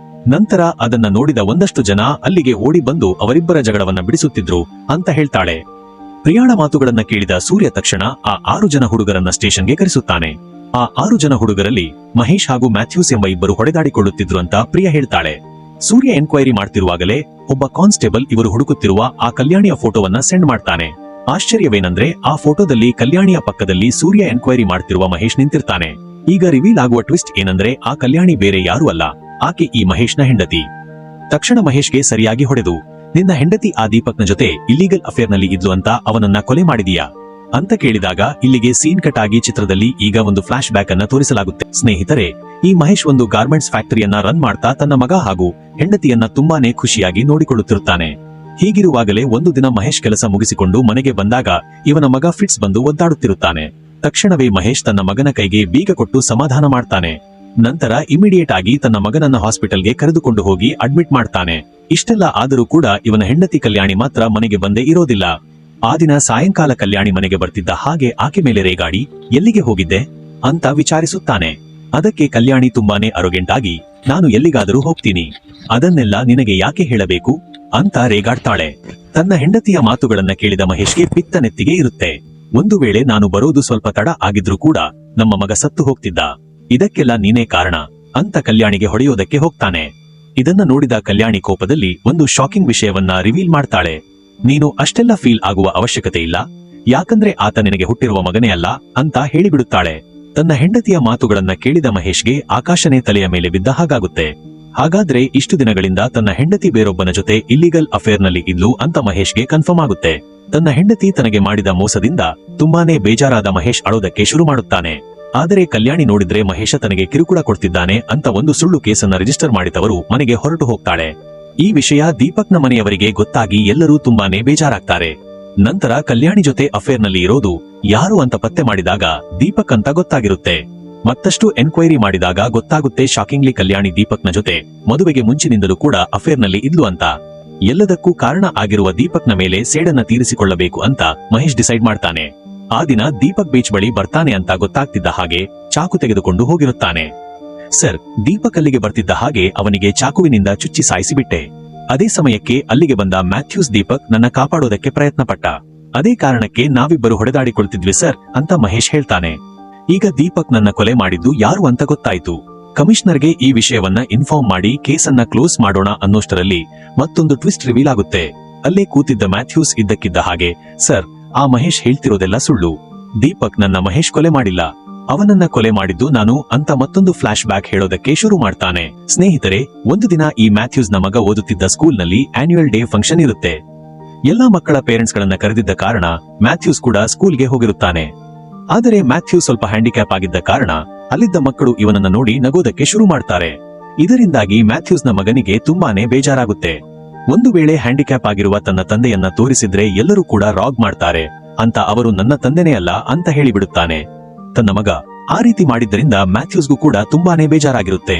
ನಂತರ ಅದನ್ನ ನೋಡಿದ ಒಂದಷ್ಟು ಜನ ಅಲ್ಲಿಗೆ ಓಡಿ ಬಂದು ಅವರಿಬ್ಬರ ಜಗಳವನ್ನ ಬಿಡಿಸುತ್ತಿದ್ರು ಅಂತ ಹೇಳ್ತಾಳೆ. ಪ್ರಿಯಾಳ ಮಾತುಗಳನ್ನ ಕೇಳಿದ ಸೂರ್ಯ ತಕ್ಷಣ ಆ 6 ಜನ ಹುಡುಗರನ್ನ ಸ್ಟೇಷನ್ಗೆ ಕರೆಸುತ್ತಾನೆ. ಆ 6 ಜನ ಹುಡುಗರಲ್ಲಿ ಮಹೇಶ್ ಹಾಗೂ ಮ್ಯಾಥ್ಯೂಸ್ ಎಂಬ ಇಬ್ಬರು ಹೊಡೆದಾಡಿಕೊಳ್ಳುತ್ತಿದ್ರು ಅಂತ ಪ್ರಿಯಾ ಹೇಳ್ತಾಳೆ. ಸೂರ್ಯ ಎನ್ಕ್ವೈರಿ ಮಾಡ್ತಿರುವಾಗಲೇ ಒಬ್ಬ ಕಾನ್ಸ್ಟೇಬಲ್ ಇವರು ಹುಡುಕುತ್ತಿರುವ ಆ ಕಲ್ಯಾಣಿಯ ಫೋಟೋವನ್ನ ಸೆಂಡ್ ಮಾಡ್ತಾನೆ. ಆಶ್ಚರ್ಯವೇನೆಂದ್ರೆ ಆ ಫೋಟೋದಲ್ಲಿ ಕಲ್ಯಾಣಿಯ ಪಕ್ಕದಲ್ಲಿ ಸೂರ್ಯ ಎನ್ಕ್ವೈರಿ ಮಾಡ್ತಿರುವ ಮಹೇಶ್ ನಿಂತಿರ್ತಾನೆ. ಈಗ ರಿವೀಲ್ ಆಗುವ ಟ್ವಿಸ್ಟ್ ಏನಂದ್ರೆ ಆ ಕಲ್ಯಾಣಿ ಬೇರೆ ಯಾರೂ ಅಲ್ಲ, ಆಕೆ ಈ ಮಹೇಶ್ನ ಹೆಂಡತಿ. ತಕ್ಷಣ ಮಹೇಶ್ಗೆ ಸರಿಯಾಗಿ ಹೊಡೆದು, ನಿನ್ನ ಹೆಂಡತಿ ಆ ದೀಪಕ್ನ ಜೊತೆ ಇಲ್ಲೀಗಲ್ ಅಫೇರ್ ನಲ್ಲಿ ಇದ್ಲು ಅಂತ ಅವನನ್ನ ಕೊಲೆ ಮಾಡಿದೀಯಾ ಅಂತ ಕೇಳಿದಾಗ ಇಲ್ಲಿಗೆ ಸೀನ್ ಕಟ್ ಆಗಿ ಚಿತ್ರದಲ್ಲಿ ಈಗ ಒಂದು ಫ್ಲಾಶ್ ಬ್ಯಾಕ್ ಅನ್ನ ತೋರಿಸಲಾಗುತ್ತೆ. ಸ್ನೇಹಿತರೆ, ಈ ಮಹೇಶ್ ಒಂದು ಗಾರ್ಮೆಂಟ್ಸ್ ಫ್ಯಾಕ್ಟರಿಯನ್ನ ರನ್ ಮಾಡ್ತಾ ತನ್ನ ಮಗ ಹಾಗೂ ಹೆಂಡತಿಯನ್ನ ತುಂಬಾನೇ ಖುಷಿಯಾಗಿ ನೋಡಿಕೊಳ್ಳುತ್ತಿರುತ್ತಾನೆ. ಹೀಗಿರುವಾಗಲೇ ಒಂದು ದಿನ ಮಹೇಶ್ ಕೆಲಸ ಮುಗಿಸಿಕೊಂಡು ಮನೆಗೆ ಬಂದಾಗ ಇವನ ಮಗ ಫಿಟ್ಸ್ ಬಂದು ಒದ್ದಾಡುತ್ತಿರುತ್ತಾನೆ. ತಕ್ಷಣವೇ ಮಹೇಶ್ ತನ್ನ ಮಗನ ಕೈಗೆ ಬೀಗ ಕೊಟ್ಟು ಸಮಾಧಾನ ಮಾಡ್ತಾನೆ. ನಂತರ ಇಮಿಡಿಯೇಟ್ ಆಗಿ ತನ್ನ ಮಗನನ್ನ ಹಾಸ್ಪಿಟಲ್ಗೆ ಕರೆದುಕೊಂಡು ಹೋಗಿ ಅಡ್ಮಿಟ್ ಮಾಡ್ತಾನೆ. ಇಷ್ಟೆಲ್ಲ ಆದರೂ ಕೂಡ ಇವನ ಹೆಂಡತಿ ಕಲ್ಯಾಣಿ ಮಾತ್ರ ಮನೆಗೆ ಬಂದೇ ಇರೋದಿಲ್ಲ. ಆ ದಿನ ಸಾಯಂಕಾಲ ಕಲ್ಯಾಣಿ ಮನೆಗೆ ಬರ್ತಿದ್ದ ಹಾಗೆ ಆಕೆ ಮೇಲೆ ರೇಗಾಡಿ ಎಲ್ಲಿಗೆ ಹೋಗಿದ್ದೆ ಅಂತ ವಿಚಾರಿಸುತ್ತಾನೆ. ಅದಕ್ಕೆ ಕಲ್ಯಾಣಿ ತುಂಬಾನೇ ಅರೋಗೆಂಟ್ ಆಗಿ, ನಾನು ಎಲ್ಲಿಗಾದರೂ ಹೋಗ್ತೀನಿ, ಅದನ್ನೆಲ್ಲ ನಿನಗೆ ಯಾಕೆ ಹೇಳಬೇಕು ಅಂತ ರೇಗಾಡ್ತಾಳೆ. ತನ್ನ ಹೆಂಡತಿಯ ಮಾತುಗಳನ್ನ ಕೇಳಿದ ಮಹೇಶ್ಗೆ ಪಿತ್ತ ನೆತ್ತಿಗೆ ಇರುತ್ತೆ. ಒಂದು ವೇಳೆ ನಾನು ಬರೋದು ಸ್ವಲ್ಪ ತಡ ಆಗಿದ್ರೂ ಕೂಡ ನಮ್ಮ ಮಗ ಸತ್ತು ಹೋಗ್ತಿದ್ದ, ಇದಕ್ಕೆಲ್ಲ ನೀನೇ ಕಾರಣ ಅಂತ ಕಲ್ಯಾಣಿಗೆ ಹೊಡೆಯೋದಕ್ಕೆ ಹೋಗ್ತಾನೆ. ಇದನ್ನ ನೋಡಿದ ಕಲ್ಯಾಣಿ ಕೋಪದಲ್ಲಿ ಒಂದು ಶಾಕಿಂಗ್ ವಿಷಯವನ್ನ ರಿವೀಲ್ ಮಾಡ್ತಾಳೆ. ನೀನು ಅಷ್ಟೆಲ್ಲ ಫೀಲ್ ಆಗುವ ಅವಶ್ಯಕತೆ ಇಲ್ಲ, ಯಾಕಂದ್ರೆ ಆತ ನಿನಗೆ ಹುಟ್ಟಿರುವ ಮಗನೇ ಅಲ್ಲ ಅಂತ ಹೇಳಿಬಿಡುತ್ತಾಳೆ. ತನ್ನ ಹೆಂಡತಿಯ ಮಾತುಗಳನ್ನ ಕೇಳಿದ ಮಹೇಶ್ಗೆ ಆಕಾಶನೇ ತಲೆಯ ಮೇಲೆ ಬಿದ್ದ ಹಾಗಾಗುತ್ತೆ. ಹಾಗಾದ್ರೆ ಇಷ್ಟು ದಿನಗಳಿಂದ ತನ್ನ ಹೆಂಡತಿ ಬೇರೊಬ್ಬನ ಜೊತೆ ಇಲ್ಲಿಗಲ್ ಅಫೇರ್ ನಲ್ಲಿ ಇದ್ಲು ಅಂತ ಮಹೇಶ್ಗೆ ಕನ್ಫರ್ಮ್ ಆಗುತ್ತೆ. ತನ್ನ ಹೆಂಡತಿ ತನಗೆ ಮಾಡಿದ ಮೋಸದಿಂದ ತುಂಬಾನೇ ಬೇಜಾರಾದ ಮಹೇಶ್ ಅಳೋದಕ್ಕೆ ಶುರು ಮಾಡುತ್ತಾನೆ. ಆದರೆ ಕಲ್ಯಾಣಿ ನೋಡಿದ್ರೆ ಮಹೇಶ ತನಗೆ ಕಿರುಕುಳ ಕೊಡ್ತಿದ್ದಾನೆ ಅಂತ ಒಂದು ಸುಳ್ಳು ಕೇಸನ್ನ ರಿಜಿಸ್ಟರ್ ಮಾಡಿದವರು ಮನೆಗೆ ಹೊರಟು ಹೋಗ್ತಾಳೆ. ಈ ವಿಷಯ ದೀಪಕ್ನ ಮನೆಯವರಿಗೆ ಗೊತ್ತಾಗಿ ಎಲ್ಲರೂ ತುಂಬಾನೇ ಬೇಜಾರಾಗ್ತಾರೆ. ನಂತರ ಕಲ್ಯಾಣಿ ಜೊತೆ ಅಫೇರ್ ನಲ್ಲಿ ಇರೋದು ಯಾರು ಅಂತ ಪತ್ತೆ ಮಾಡಿದಾಗ ದೀಪಕ್ ಅಂತ ಗೊತ್ತಾಗಿರುತ್ತೆ. ಮತ್ತಷ್ಟು ಎನ್ಕ್ವೈರಿ ಮಾಡಿದಾಗ ಗೊತ್ತಾಗುತ್ತೆ ಶಾಕಿಂಗ್ಲಿ ಕಲ್ಯಾಣಿ ದೀಪಕ್ನ ಜೊತೆ ಮದುವೆಗೆ ಮುಂಚಿನಿಂದಲೂ ಕೂಡ ಅಫೇರ್ ನಲ್ಲಿ ಇದ್ಲು ಅಂತ. ಎಲ್ಲದಕ್ಕೂ ಕಾರಣ ಆಗಿರುವ ದೀಪಕ್ನ ಮೇಲೆ ಸೇಡನ್ನ ತೀರಿಸಿಕೊಳ್ಳಬೇಕು ಅಂತ ಮಹೇಶ್ ಡಿಸೈಡ್ ಮಾಡ್ತಾನೆ. ಆ ದಿನ ದೀಪಕ್ ಬೀಚ್ ಬಳಿ ಬರ್ತಾನೆ ಅಂತ ಗೊತ್ತಾಗ್ತಿದ್ದ ಹಾಗೆ ಚಾಕು ತೆಗೆದುಕೊಂಡು ಹೋಗಿರುತ್ತಾನೆ. ಸರ್, ದೀಪಕ್ ಅಲ್ಲಿಗೆ ಬರ್ತಿದ್ದ ಹಾಗೆ ಅವನಿಗೆ ಚಾಕುವಿನಿಂದ ಚುಚ್ಚಿ ಸಾಯಿಸಿಬಿಟ್ಟೆ. ಅದೇ ಸಮಯಕ್ಕೆ ಅಲ್ಲಿಗೆ ಬಂದ ಮ್ಯಾಥ್ಯೂಸ್ ದೀಪಕ್ ನನ್ನ ಕಾಪಾಡೋದಕ್ಕೆ ಪ್ರಯತ್ನ ಪಟ್ಟ. ಅದೇ ಕಾರಣಕ್ಕೆ ನಾವಿಬ್ಬರು ಹೊಡೆದಾಡಿಕೊಳ್ತಿದ್ವಿ ಸರ್ ಅಂತ ಮಹೇಶ್ ಹೇಳ್ತಾನೆ. ಈಗ ದೀಪಕ್ ನನ್ನ ಕೊಲೆ ಮಾಡಿದ್ದು ಯಾರು ಅಂತ ಗೊತ್ತಾಯ್ತು. ಕಮಿಷನರ್ಗೆ ಈ ವಿಷಯವನ್ನ ಇನ್ಫಾರ್ಮ್ ಮಾಡಿ ಕೇಸನ್ನ ಕ್ಲೋಸ್ ಮಾಡೋಣ ಅನ್ನೋಷ್ಟರಲ್ಲಿ ಮತ್ತೊಂದು ಟ್ವಿಸ್ಟ್ ರಿವೀಲ್ ಆಗುತ್ತೆ. ಅಲ್ಲೇ ಕೂತಿದ್ದ ಮ್ಯಾಥ್ಯೂಸ್ ಇದ್ದಕ್ಕಿದ್ದ ಹಾಗೆ, ಸರ್, ಆ ಮಹೇಶ್ ಹೇಳ್ತಿರೋದೆಲ್ಲ ಸುಳ್ಳು. ದೀಪಕ್ ನನ್ನ ಮಹೇಶ್ ಕೊಲೆ ಮಾಡಿಲ್ಲ, ಅವನನ್ನ ಕೊಲೆ ಮಾಡಿದ್ದು ನಾನು ಅಂತ ಮತ್ತೊಂದು ಫ್ಲಾಶ್ ಬ್ಯಾಕ್ ಹೇಳೋದಕ್ಕೆ ಶುರು ಮಾಡ್ತಾನೆ. ಸ್ನೇಹಿತರೆ, ಒಂದು ದಿನ ಈ ಮ್ಯಾಥ್ಯೂಸ್ ನ ಮಗ ಓದುತ್ತಿದ್ದ ಸ್ಕೂಲ್ ನಲ್ಲಿ ಆನ್ಯುವಲ್ ಡೇ ಫಂಕ್ಷನ್ ಇರುತ್ತೆ. ಎಲ್ಲಾ ಮಕ್ಕಳ ಪೇರೆಂಟ್ಸ್ ಗಳನ್ನ ಕರೆದಿದ್ದ ಕಾರಣ ಮ್ಯಾಥ್ಯೂಸ್ ಕೂಡ ಸ್ಕೂಲ್ಗೆ ಹೋಗಿರುತ್ತಾನೆ. ಆದರೆ ಮ್ಯಾಥ್ಯೂಸ್ ಸ್ವಲ್ಪ ಹ್ಯಾಂಡಿಕ್ಯಾಪ್ ಆಗಿದ್ದ ಕಾರಣ ಅಲ್ಲಿದ್ದ ಮಕ್ಕಳು ಇವನನ್ನ ನೋಡಿ ನಗೋದಕ್ಕೆ ಶುರು ಮಾಡ್ತಾರೆ. ಇದರಿಂದಾಗಿ ಮ್ಯಾಥ್ಯೂಸ್ ನ ಮಗನಿಗೆ ತುಂಬಾನೇ ಬೇಜಾರಾಗುತ್ತೆ. ಒಂದು ವೇಳೆ ಹ್ಯಾಂಡಿಕ್ಯಾಪ್ ಆಗಿರುವ ತನ್ನ ತಂದೆಯನ್ನ ತೋರಿಸಿದ್ರೆ ಎಲ್ಲರೂ ಕೂಡ ರಾಗ್ ಮಾಡ್ತಾರೆ ಅಂತ ಅವರು ನನ್ನ ತಂದೆನೇ ಅಲ್ಲ ಅಂತ ಹೇಳಿಬಿಡುತ್ತಾನೆ. ತನ್ನ ಮಗ ಆ ರೀತಿ ಮಾಡಿದ್ದರಿಂದ ಮ್ಯಾಥ್ಯೂಸ್ಗೂ ಕೂಡ ತುಂಬಾನೇ ಬೇಜಾರಾಗಿರುತ್ತೆ.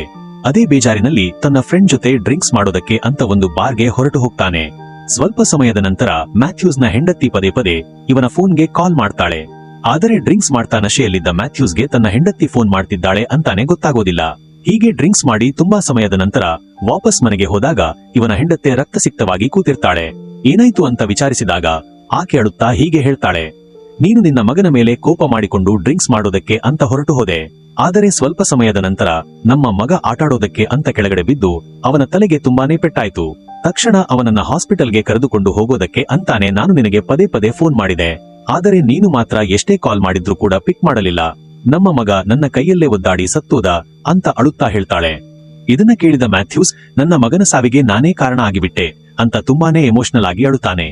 ಅದೇ ಬೇಜಾರಿನಲ್ಲಿ ತನ್ನ ಫ್ರೆಂಡ್ ಜೊತೆ ಡ್ರಿಂಕ್ಸ್ ಮಾಡೋದಕ್ಕೆ ಅಂತ ಒಂದು ಬಾರ್ಗೆ ಹೊರಟು ಹೋಗ್ತಾನೆ. ಸ್ವಲ್ಪ ಸಮಯದ ನಂತರ ಮ್ಯಾಥ್ಯೂಸ್ ನ ಹೆಂಡತಿ ಪದೇ ಪದೇ ಇವನ ಫೋನ್ಗೆ ಕಾಲ್ ಮಾಡ್ತಾಳೆ. ಆದರೆ ಡ್ರಿಂಕ್ಸ್ ಮಾಡ್ತಾ ನಶೆಯಲ್ಲಿದ್ದ ಮ್ಯಾಥ್ಯೂಸ್ಗೆ ತನ್ನ ಹೆಂಡತಿ ಫೋನ್ ಮಾಡ್ತಿದ್ದಾಳೆ ಅಂತಾನೆ ಗೊತ್ತಾಗೋದಿಲ್ಲ. ಹೀಗೆ ಡ್ರಿಂಕ್ಸ್ ಮಾಡಿ ತುಂಬಾ ಸಮಯದ ನಂತರ ವಾಪಸ್ ಮನೆಗೆ ಹೋದಾಗ ಇವನ ಹೆಂಡತಿ ರಕ್ತಸಿಕ್ತವಾಗಿ ಕೂತಿರ್ತಾಳೆ. ಏನಾಯ್ತು ಅಂತ ವಿಚಾರಿಸಿದಾಗ ಆಕೆ ಅಳುತ್ತಾ ಹೀಗೆ ಹೇಳ್ತಾಳೆ, ನೀನು ನಿನ್ನ ಮಗನ ಮೇಲೆ ಕೋಪ ಮಾಡಿಕೊಂಡು ಡ್ರಿಂಕ್ಸ್ ಮಾಡೋದಕ್ಕೆ ಅಂತ ಹೊರಟು ಹೋದೆ. ಆದರೆ ಸ್ವಲ್ಪ ಸಮಯದ ನಂತರ ನಮ್ಮ ಮಗ ಆಟಾಡೋದಕ್ಕೆ ಅಂತ ಕೆಳಗಡೆ ಬಿದ್ದು ಅವನ ತಲೆಗೆ ತುಂಬಾನೇ ಪೆಟ್ಟಾಯ್ತು. ತಕ್ಷಣ ಅವನನ್ನ ಹಾಸ್ಪಿಟಲ್ಗೆ ಕರೆದುಕೊಂಡು ಹೋಗೋದಕ್ಕೆ ಅಂತಾನೆ ನಾನು ನಿನಗೆ ಪದೇ ಪದೇ ಫೋನ್ ಮಾಡಿದೆ. ಆದರೆ ನೀನು ಮಾತ್ರ ಎಷ್ಟೇ ಕಾಲ್ ಮಾಡಿದ್ರೂ ಕೂಡ ಪಿಕ್ ಮಾಡಲಿಲ್ಲ. ನಮ್ಮ ಮಗ ನನ್ನ ಕೈಯಲ್ಲೇ ಒದ್ದಾಡಿ ಸತ್ತೋದ ಅಂತ ಅಳುತ್ತಾ ಹೇಳ್ತಾಳೆ. ಇದನ್ನ ಕೇಳಿದ ಮ್ಯಾಥ್ಯೂಸ್, ನನ್ನ ಮಗನ ಸಾವಿಗೆ ನಾನೇ ಕಾರಣ ಆಗಿಬಿಟ್ಟೆ ಅಂತ ತುಂಬಾನೇ ಎಮೋಷನಲ್ ಆಗಿ ಅಳುತ್ತಾನೆ.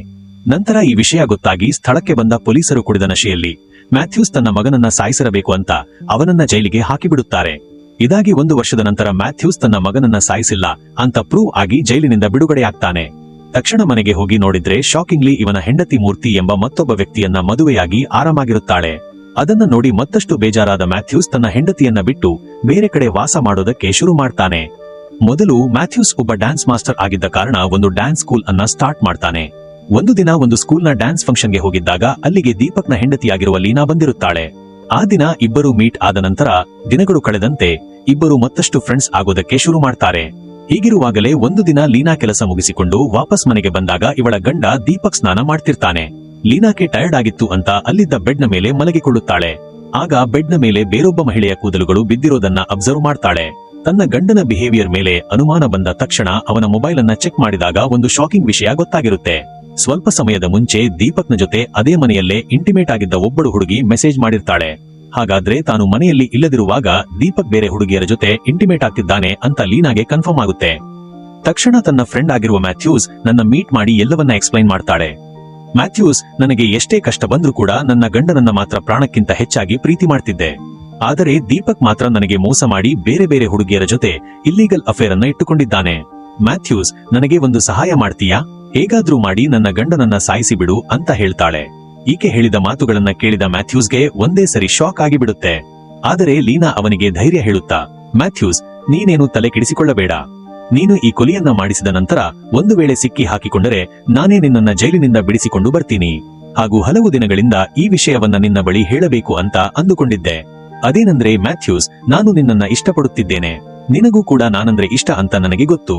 ನಂತರ ಈ ವಿಷಯ ಗೊತ್ತಾಗಿ ಸ್ಥಳಕ್ಕೆ ಬಂದ ಪೊಲೀಸರು ಕುಡಿದ ನಶೆಯಲ್ಲಿ ಮ್ಯಾಥ್ಯೂಸ್ ತನ್ನ ಮಗನನ್ನ ಸಾಯಿಸಿರಬೇಕು ಅಂತ ಅವನನ್ನ ಜೈಲಿಗೆ ಹಾಕಿಬಿಡುತ್ತಾರೆ. ಇದಾಗಿ 1 ವರ್ಷದ ನಂತರ ಮ್ಯಾಥ್ಯೂಸ್ ತನ್ನ ಮಗನನ್ನ ಸಾಯಿಸಿಲ್ಲ ಅಂತ ಪ್ರೂವ್ ಆಗಿ ಜೈಲಿನಿಂದ ಬಿಡುಗಡೆಯಾಗ್ತಾನೆ. ತಕ್ಷಣ ಮನೆಗೆ ಹೋಗಿ ನೋಡಿದ್ರೆ ಶಾಕಿಂಗ್ಲಿ ಇವನ ಹೆಂಡತಿ ಮೂರ್ತಿ ಎಂಬ ಮತ್ತೊಬ್ಬ ವ್ಯಕ್ತಿಯನ್ನ ಮದುವೆಯಾಗಿ ಆರಾಮಾಗಿರುತ್ತಾಳೆ. ಅದನ್ನ ನೋಡಿ ಮತ್ತಷ್ಟು ಬೇಜಾರಾದ ಮ್ಯಾಥ್ಯೂಸ್ ತನ್ನ ಹೆಂಡತಿಯನ್ನ ಬಿಟ್ಟು ಬೇರೆ ಕಡೆ ವಾಸ ಮಾಡೋದಕ್ಕೆ ಶುರು ಮಾಡ್ತಾನೆ. ಮೊದಲು ಮ್ಯಾಥ್ಯೂಸ್ ಒಬ್ಬ ಡ್ಯಾನ್ಸ್ ಮಾಸ್ಟರ್ ಆಗಿದ್ದ ಕಾರಣ ಒಂದು ಡ್ಯಾನ್ಸ್ ಸ್ಕೂಲ್ ಅನ್ನ ಸ್ಟಾರ್ಟ್ ಮಾಡ್ತಾನೆ. ಒಂದು ದಿನ ಒಂದು ಸ್ಕೂಲ್ನ ಡ್ಯಾನ್ಸ್ ಫಂಕ್ಷನ್ಗೆ ಹೋಗಿದ್ದಾಗ ಅಲ್ಲಿಗೆ ದೀಪಕ್ನ ಹೆಂಡತಿಯಾಗಿರುವ ಲೀನಾ ಬಂದಿರುತ್ತಾಳೆ. ಆ ದಿನ ಇಬ್ಬರು ಮೀಟ್ ಆದ ನಂತರ ದಿನಗಳು ಕಳೆದಂತೆ ಇಬ್ಬರು ಮತ್ತಷ್ಟು ಫ್ರೆಂಡ್ಸ್ ಆಗೋದಕ್ಕೆ ಶುರು ಮಾಡ್ತಾರೆ. ಹೀಗಿರುವಾಗಲೇ ಒಂದು ದಿನ ಲೀನಾ ಕೆಲಸ ಮುಗಿಸಿಕೊಂಡು ವಾಪಸ್ ಮನೆಗೆ ಬಂದಾಗ ಇವಳ ಗಂಡ ದೀಪಕ್ ಸ್ನಾನ ಮಾಡ್ತಿರ್ತಾನೆ. ಲೀನಾಕ್ಕೆ ಟಯರ್ಡ್ ಆಗಿತ್ತು ಅಂತ ಅಲ್ಲಿದ್ದ ಬೆಡ್ನ ಮೇಲೆ ಮಲಗಿಕೊಳ್ಳುತ್ತಾಳೆ. ಆಗ ಬೆಡ್ನ ಮೇಲೆ ಬೇರೊಬ್ಬ ಮಹಿಳೆಯ ಕೂದಲುಗಳು ಬಿದ್ದಿರೋದನ್ನ ಅಬ್ಸರ್ವ್ ಮಾಡ್ತಾಳೆ. ತನ್ನ ಗಂಡನ ಬಿಹೇವಿಯರ್ ಮೇಲೆ ಅನುಮಾನ ಬಂದ ತಕ್ಷಣ ಅವನ ಮೊಬೈಲ್ ಅನ್ನ ಚೆಕ್ ಮಾಡಿದಾಗ ಒಂದು ಶಾಕಿಂಗ್ ವಿಷಯ ಗೊತ್ತಾಗಿರುತ್ತೆ. ಸ್ವಲ್ಪ ಸಮಯದ ಮುಂಚೆ ದೀಪಕ್ನ ಜೊತೆ ಅದೇ ಮನೆಯಲ್ಲೇ ಇಂಟಿಮೇಟ್ ಆಗಿದ್ದ ಒಬ್ಬಳು ಹುಡುಗಿ ಮೆಸೇಜ್ ಮಾಡಿರ್ತಾಳೆ. ಹಾಗಾದ್ರೆ ತಾನು ಮನೆಯಲ್ಲಿ ಇಲ್ಲದಿರುವಾಗ ದೀಪಕ್ ಬೇರೆ ಹುಡುಗಿಯರ ಜೊತೆ ಇಂಟಿಮೇಟ್ ಆಗ್ತಿದ್ದಾನೆ ಅಂತ ಲೀನಾಗೆ ಕನ್ಫರ್ಮ್ ಆಗುತ್ತೆ. ತಕ್ಷಣ ತನ್ನ ಫ್ರೆಂಡ್ ಆಗಿರುವ ಮ್ಯಾಥ್ಯೂಸ್ ನನ್ನ ಮೀಟ್ ಮಾಡಿ ಎಲ್ಲವನ್ನ ಎಕ್ಸ್ಪ್ಲೈನ್ ಮಾಡ್ತಾಳೆ. ಮ್ಯಾಥ್ಯೂಸ್, ನನಗೆ ಎಷ್ಟೇ ಕಷ್ಟ ಬಂದ್ರೂ ಕೂಡ ನನ್ನ ಗಂಡನನ್ನ ಮಾತ್ರ ಪ್ರಾಣಕ್ಕಿಂತ ಹೆಚ್ಚಾಗಿ ಪ್ರೀತಿ ಮಾಡ್ತಿದ್ದೆ. ಆದರೆ ದೀಪಕ್ ಮಾತ್ರ ನನಗೆ ಮೋಸ ಮಾಡಿ ಬೇರೆ ಬೇರೆ ಹುಡುಗಿಯರ ಜೊತೆ ಇಲ್ಲೀಗಲ್ ಅಫೇರ್ ಅನ್ನ ಇಟ್ಟುಕೊಂಡಿದ್ದಾನೆ. ಮ್ಯಾಥ್ಯೂಸ್, ನನಗೆ ಒಂದು ಸಹಾಯ ಮಾಡ್ತೀಯಾ? ಹೇಗಾದ್ರೂ ಮಾಡಿ ನನ್ನ ಗಂಡನನ್ನ ಸಾಯಿಸಿ ಬಿಡು ಅಂತ ಹೇಳ್ತಾಳೆ. ಈಕೆ ಹೇಳಿದ ಮಾತುಗಳನ್ನ ಕೇಳಿದ ಮ್ಯಾಥ್ಯೂಸ್ಗೆ ಒಂದೇ ಸರಿ ಶಾಕ್ ಆಗಿಬಿಡುತ್ತೆ. ಆದರೆ ಲೀನಾ ಅವನಿಗೆ ಧೈರ್ಯ ಹೇಳುತ್ತಾ, ಮ್ಯಾಥ್ಯೂಸ್, ನೀನೇನು ತಲೆ ಕೆಡಿಸಿಕೊಳ್ಳಬೇಡ. ನೀನು ಈ ಕೊಲೆಯನ್ನ ಮಾಡಿಸಿದ ನಂತರ ಒಂದು ವೇಳೆ ಸಿಕ್ಕಿ ಹಾಕಿಕೊಂಡರೆ ನಾನೇ ನಿನ್ನನ್ನ ಜೈಲಿನಿಂದ ಬಿಡಿಸಿಕೊಂಡು ಬರ್ತೀನಿ. ಹಾಗೂ ಹಲವು ದಿನಗಳಿಂದ ಈ ವಿಷಯವನ್ನ ನಿನ್ನ ಬಳಿ ಹೇಳಬೇಕು ಅಂತ ಅಂದುಕೊಂಡಿದ್ದೆ. ಅದೇನಂದ್ರೆ ಮ್ಯಾಥ್ಯೂಸ್, ನಾನು ನಿನ್ನನ್ನ ಇಷ್ಟಪಡುತ್ತಿದ್ದೇನೆ. ನಿನಗೂ ಕೂಡ ನಾನಂದ್ರೆ ಇಷ್ಟ ಅಂತ ನನಗೆ ಗೊತ್ತು.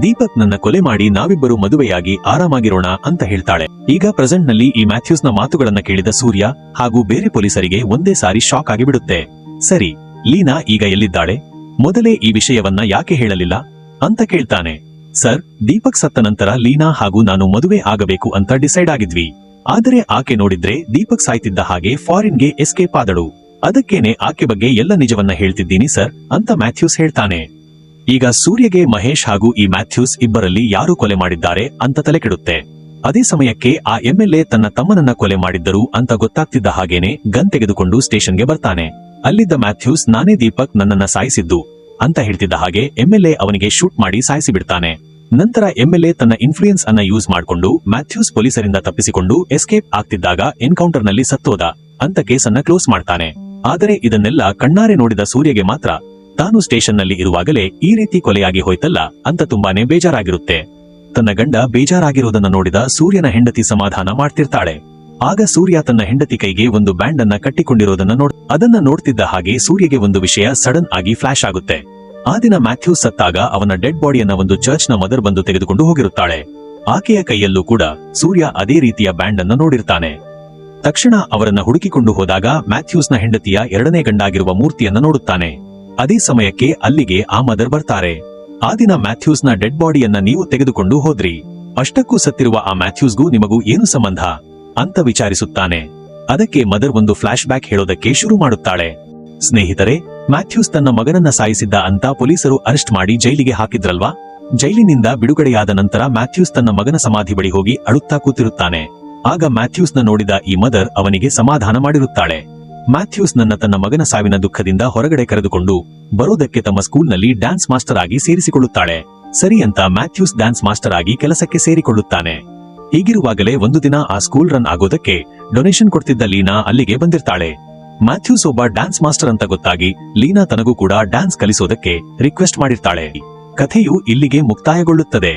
ದೀಪಕ್ ನನ್ನ ಕೊಲೆ ಮಾಡಿ ನಾವಿಬ್ಬರು ಮದುವೆಯಾಗಿ ಆರಾಮಾಗಿರೋಣ ಅಂತ ಹೇಳ್ತಾಳೆ. ಈಗ ಪ್ರೆಸೆಂಟ್ ನಲ್ಲಿ ಈ ಮ್ಯಾಥ್ಯೂಸ್ ನ ಮಾತುಗಳನ್ನ ಕೇಳಿದ ಸೂರ್ಯ ಹಾಗೂ ಬೇರೆ ಪೊಲೀಸರಿಗೆ ಒಂದೇ ಸಾರಿ ಶಾಕ್ ಆಗಿಬಿಡುತ್ತೆ. ಸರಿ, ಲೀನಾ ಈಗ ಎಲ್ಲಿದ್ದಾಳೆ? ಮೊದಲೇ ಈ ವಿಷಯವನ್ನ ಯಾಕೆ ಹೇಳಲಿಲ್ಲ ಅಂತ ಕೇಳ್ತಾನೆ. ಸರ್, ದೀಪಕ್ ಸತ್ತ ನಂತರ ಲೀನಾ ಹಾಗೂ ನಾನು ಮದುವೆ ಆಗಬೇಕು ಅಂತ ಡಿಸೈಡ್ ಆಗಿದ್ವಿ. ಆದರೆ ಆಕೆ ನೋಡಿದ್ರೆ ದೀಪಕ್ ಸಾಯ್ತಿದ್ದ ಹಾಗೆ ಫಾರಿನ್ಗೆ ಎಸ್ಕೇಪ್ ಆದಳು. ಅದಕ್ಕೇನೆ ಆಕೆ ಬಗ್ಗೆ ಎಲ್ಲ ನಿಜವನ್ನ ಹೇಳ್ತಿದ್ದೀನಿ ಸರ್ ಅಂತ ಮ್ಯಾಥ್ಯೂಸ್ ಹೇಳ್ತಾನೆ. ಈಗ ಸೂರ್ಯಗೆ ಮಹೇಶ್ ಹಾಗೂ ಈ ಮ್ಯಾಥ್ಯೂಸ್ ಇಬ್ಬರಲ್ಲಿ ಯಾರು ಕೊಲೆ ಮಾಡಿದ್ದಾರೆ ಅಂತ ತಲೆ ಕೆಡುತ್ತೆ. ಅದೇ ಸಮಯಕ್ಕೆ ಆ ಎಂಎಲ್ಎ ತನ್ನ ತಮ್ಮನನ್ನ ಕೊಲೆ ಮಾಡಿದ್ದರು ಅಂತ ಗೊತ್ತಾಗ್ತಿದ್ದ ಹಾಗೇನೆ ಗನ್ ತೆಗೆದುಕೊಂಡು ಸ್ಟೇಷನ್ಗೆ ಬರ್ತಾನೆ. ಅಲ್ಲಿದ್ದ ಮ್ಯಾಥ್ಯೂಸ್, ನಾನೇ ದೀಪಕ್ ನನ್ನನ್ನ ಸಾಯಿಸಿದ್ದು ಅಂತ ಹೇಳ್ತಿದ್ದ ಹಾಗೆ ಎಂಎಲ್ಎ ಅವನಿಗೆ ಶೂಟ್ ಮಾಡಿ ಸಾಯಿಸಿ ಬಿಡ್ತಾನೆ. ನಂತರ ಎಂಎಲ್ಎ ತನ್ನ ಇನ್ಫ್ಲೂಯೆನ್ಸ್ ಅನ್ನ ಯೂಸ್ ಮಾಡಿಕೊಂಡು ಮ್ಯಾಥ್ಯೂಸ್ ಪೊಲೀಸರಿಂದ ತಪ್ಪಿಸಿಕೊಂಡು ಎಸ್ಕೇಪ್ ಆಗ್ತಿದ್ದಾಗ ಎನ್ಕೌಂಟರ್ ನಲ್ಲಿ ಸತ್ತೋದ ಅಂತ ಕೇಸನ್ನ ಕ್ಲೋಸ್ ಮಾಡ್ತಾನೆ. ಆದರೆ ಇದನ್ನೆಲ್ಲ ಕಣ್ಣಾರೆ ನೋಡಿದ ಸೂರ್ಯಗೆ ಮಾತ್ರ ತಾನು ಸ್ಟೇಷನ್ ನಲ್ಲಿ ಇರುವಾಗಲೇ ಈ ರೀತಿ ಕೊಲೆಯಾಗಿ ಹೋಯ್ತಲ್ಲ ಅಂತ ತುಂಬಾನೇ ಬೇಜಾರಾಗಿರುತ್ತೆ. ತನ್ನ ಗಂಡ ಬೇಜಾರಾಗಿರೋದನ್ನ ನೋಡಿದ ಸೂರ್ಯನ ಹೆಂಡತಿ ಸಮಾಧಾನ ಮಾಡ್ತಿರ್ತಾಳೆ. ಆಗ ಸೂರ್ಯ ತನ್ನ ಹೆಂಡತಿ ಕೈಗೆ ಒಂದು ಬ್ಯಾಂಡ್ ಅನ್ನ ಕಟ್ಟಿಕೊಂಡಿರೋದನ್ನ ಅದನ್ನ ನೋಡ್ತಿದ್ದ ಹಾಗೆ ಸೂರ್ಯಗೆ ಒಂದು ವಿಷಯ ಸಡನ್ ಆಗಿ ಫ್ಲಾಶ್ ಆಗುತ್ತೆ. ಆ ದಿನ ಮ್ಯಾಥ್ಯೂಸ್ ಸತ್ತಾಗ ಅವನ ಡೆಡ್ ಬಾಡಿಯನ್ನ ಒಂದು ಚರ್ಚ್ ನ ಮದರ್ ಬಂದು ತೆಗೆದುಕೊಂಡು ಹೋಗಿರುತ್ತಾಳೆ. ಆಕೆಯ ಕೈಯಲ್ಲೂ ಕೂಡ ಸೂರ್ಯ ಅದೇ ರೀತಿಯ ಬ್ಯಾಂಡ್ ಅನ್ನ ನೋಡಿರ್ತಾನೆ. ತಕ್ಷಣ ಅವರನ್ನ ಹುಡುಕಿಕೊಂಡು ಹೋದಾಗ ಮ್ಯಾಥ್ಯೂಸ್ನ ಹೆಂಡತಿಯ ಎರಡನೇ ಗಂಡಾಗಿರುವ ಮೂರ್ತಿಯನ್ನ ನೋಡುತ್ತಾನೆ. ಅದೇ ಸಮಯಕ್ಕೆ ಅಲ್ಲಿಗೆ ಆ ಮದರ್ ಬರ್ತಾರೆ. ಆ ದಿನ ಮ್ಯಾಥ್ಯೂಸ್ನ ಡೆಡ್ ಬಾಡಿಯನ್ನ ನೀವು ತೆಗೆದುಕೊಂಡು ಹೋದ್ರಿ. ಅಷ್ಟಕ್ಕೂ ಸತ್ತಿರುವ ಆ ಮ್ಯಾಥ್ಯೂಸ್ಗೂ ನಿಮಗೂ ಏನು ಸಂಬಂಧ ಅಂತ ವಿಚಾರಿಸುತ್ತಾನೆ. ಅದಕ್ಕೆ ಮದರ್ ಒಂದು ಫ್ಲಾಶ್ ಬ್ಯಾಕ್ ಹೇಳೋದಕ್ಕೆ ಶುರು ಮಾಡುತ್ತಾಳೆ. ಸ್ನೇಹಿತರೆ, ಮ್ಯಾಥ್ಯೂಸ್ ತನ್ನ ಮಗನನ್ನ ಸಾಯಿಸಿದ್ದ ಅಂತ ಪೊಲೀಸರು ಅರೆಸ್ಟ್ ಮಾಡಿ ಜೈಲಿಗೆ ಹಾಕಿದ್ರಲ್ವಾ? ಜೈಲಿನಿಂದ ಬಿಡುಗಡೆಯಾದ ನಂತರ ಮ್ಯಾಥ್ಯೂಸ್ ತನ್ನ ಮಗನ ಸಮಾಧಿ ಬಳಿ ಹೋಗಿ ಅಳುತ್ತಾ ಕೂತಿರುತ್ತಾನೆ. ಆಗ ಮ್ಯಾಥ್ಯೂಸ್ನ ನೋಡಿದ ಈ ಮದರ್ ಅವನಿಗೆ ಸಮಾಧಾನ ಮಾಡಿರುತ್ತಾಳೆ. ಮ್ಯಾಥ್ಯೂಸ್ ತನ್ನ ಮಗನ ಸಾವಿನ ದುಃಖದಿಂದ ಹೊರಗಡೆ ಕರೆದುಕೊಂಡು ಬರೋದಕ್ಕೆ ತಮ್ಮ ಸ್ಕೂಲ್ನಲ್ಲಿ ಡ್ಯಾನ್ಸ್ ಮಾಸ್ಟರ್ ಆಗಿ ಸೇರಿಸಿಕೊಳ್ಳುತ್ತಾಳೆ. ಸರಿ ಅಂತ ಮ್ಯಾಥ್ಯೂಸ್ ಡ್ಯಾನ್ಸ್ ಮಾಸ್ಟರ್ ಆಗಿ ಕೆಲಸಕ್ಕೆ ಸೇರಿಕೊಳ್ಳುತ್ತಾನೆ. ಹೀಗಿರುವಾಗಲೇ ಒಂದು ದಿನ ಆ ಸ್ಕೂಲ್ ರನ್ ಆಗೋದಕ್ಕೆ ಡೊನೇಷನ್ ಕೊಡ್ತಿದ್ದ ಲೀನಾ ಅಲ್ಲಿಗೆ ಬಂದಿರ್ತಾಳೆ. ಮ್ಯಾಥ್ಯೂಸ್ ಒಬ್ಬ ಡ್ಯಾನ್ಸ್ ಮಾಸ್ಟರ್ ಅಂತ ಗೊತ್ತಾಗಿ ಲೀನಾ ತನಗೂ ಕೂಡ ಡ್ಯಾನ್ಸ್ ಕಲಿಸೋದಕ್ಕೆ ರಿಕ್ವೆಸ್ಟ್ ಮಾಡಿರ್ತಾಳೆ. ಕಥೆಯು ಇಲ್ಲಿಗೆ ಮುಕ್ತಾಯಗೊಳ್ಳುತ್ತದೆ.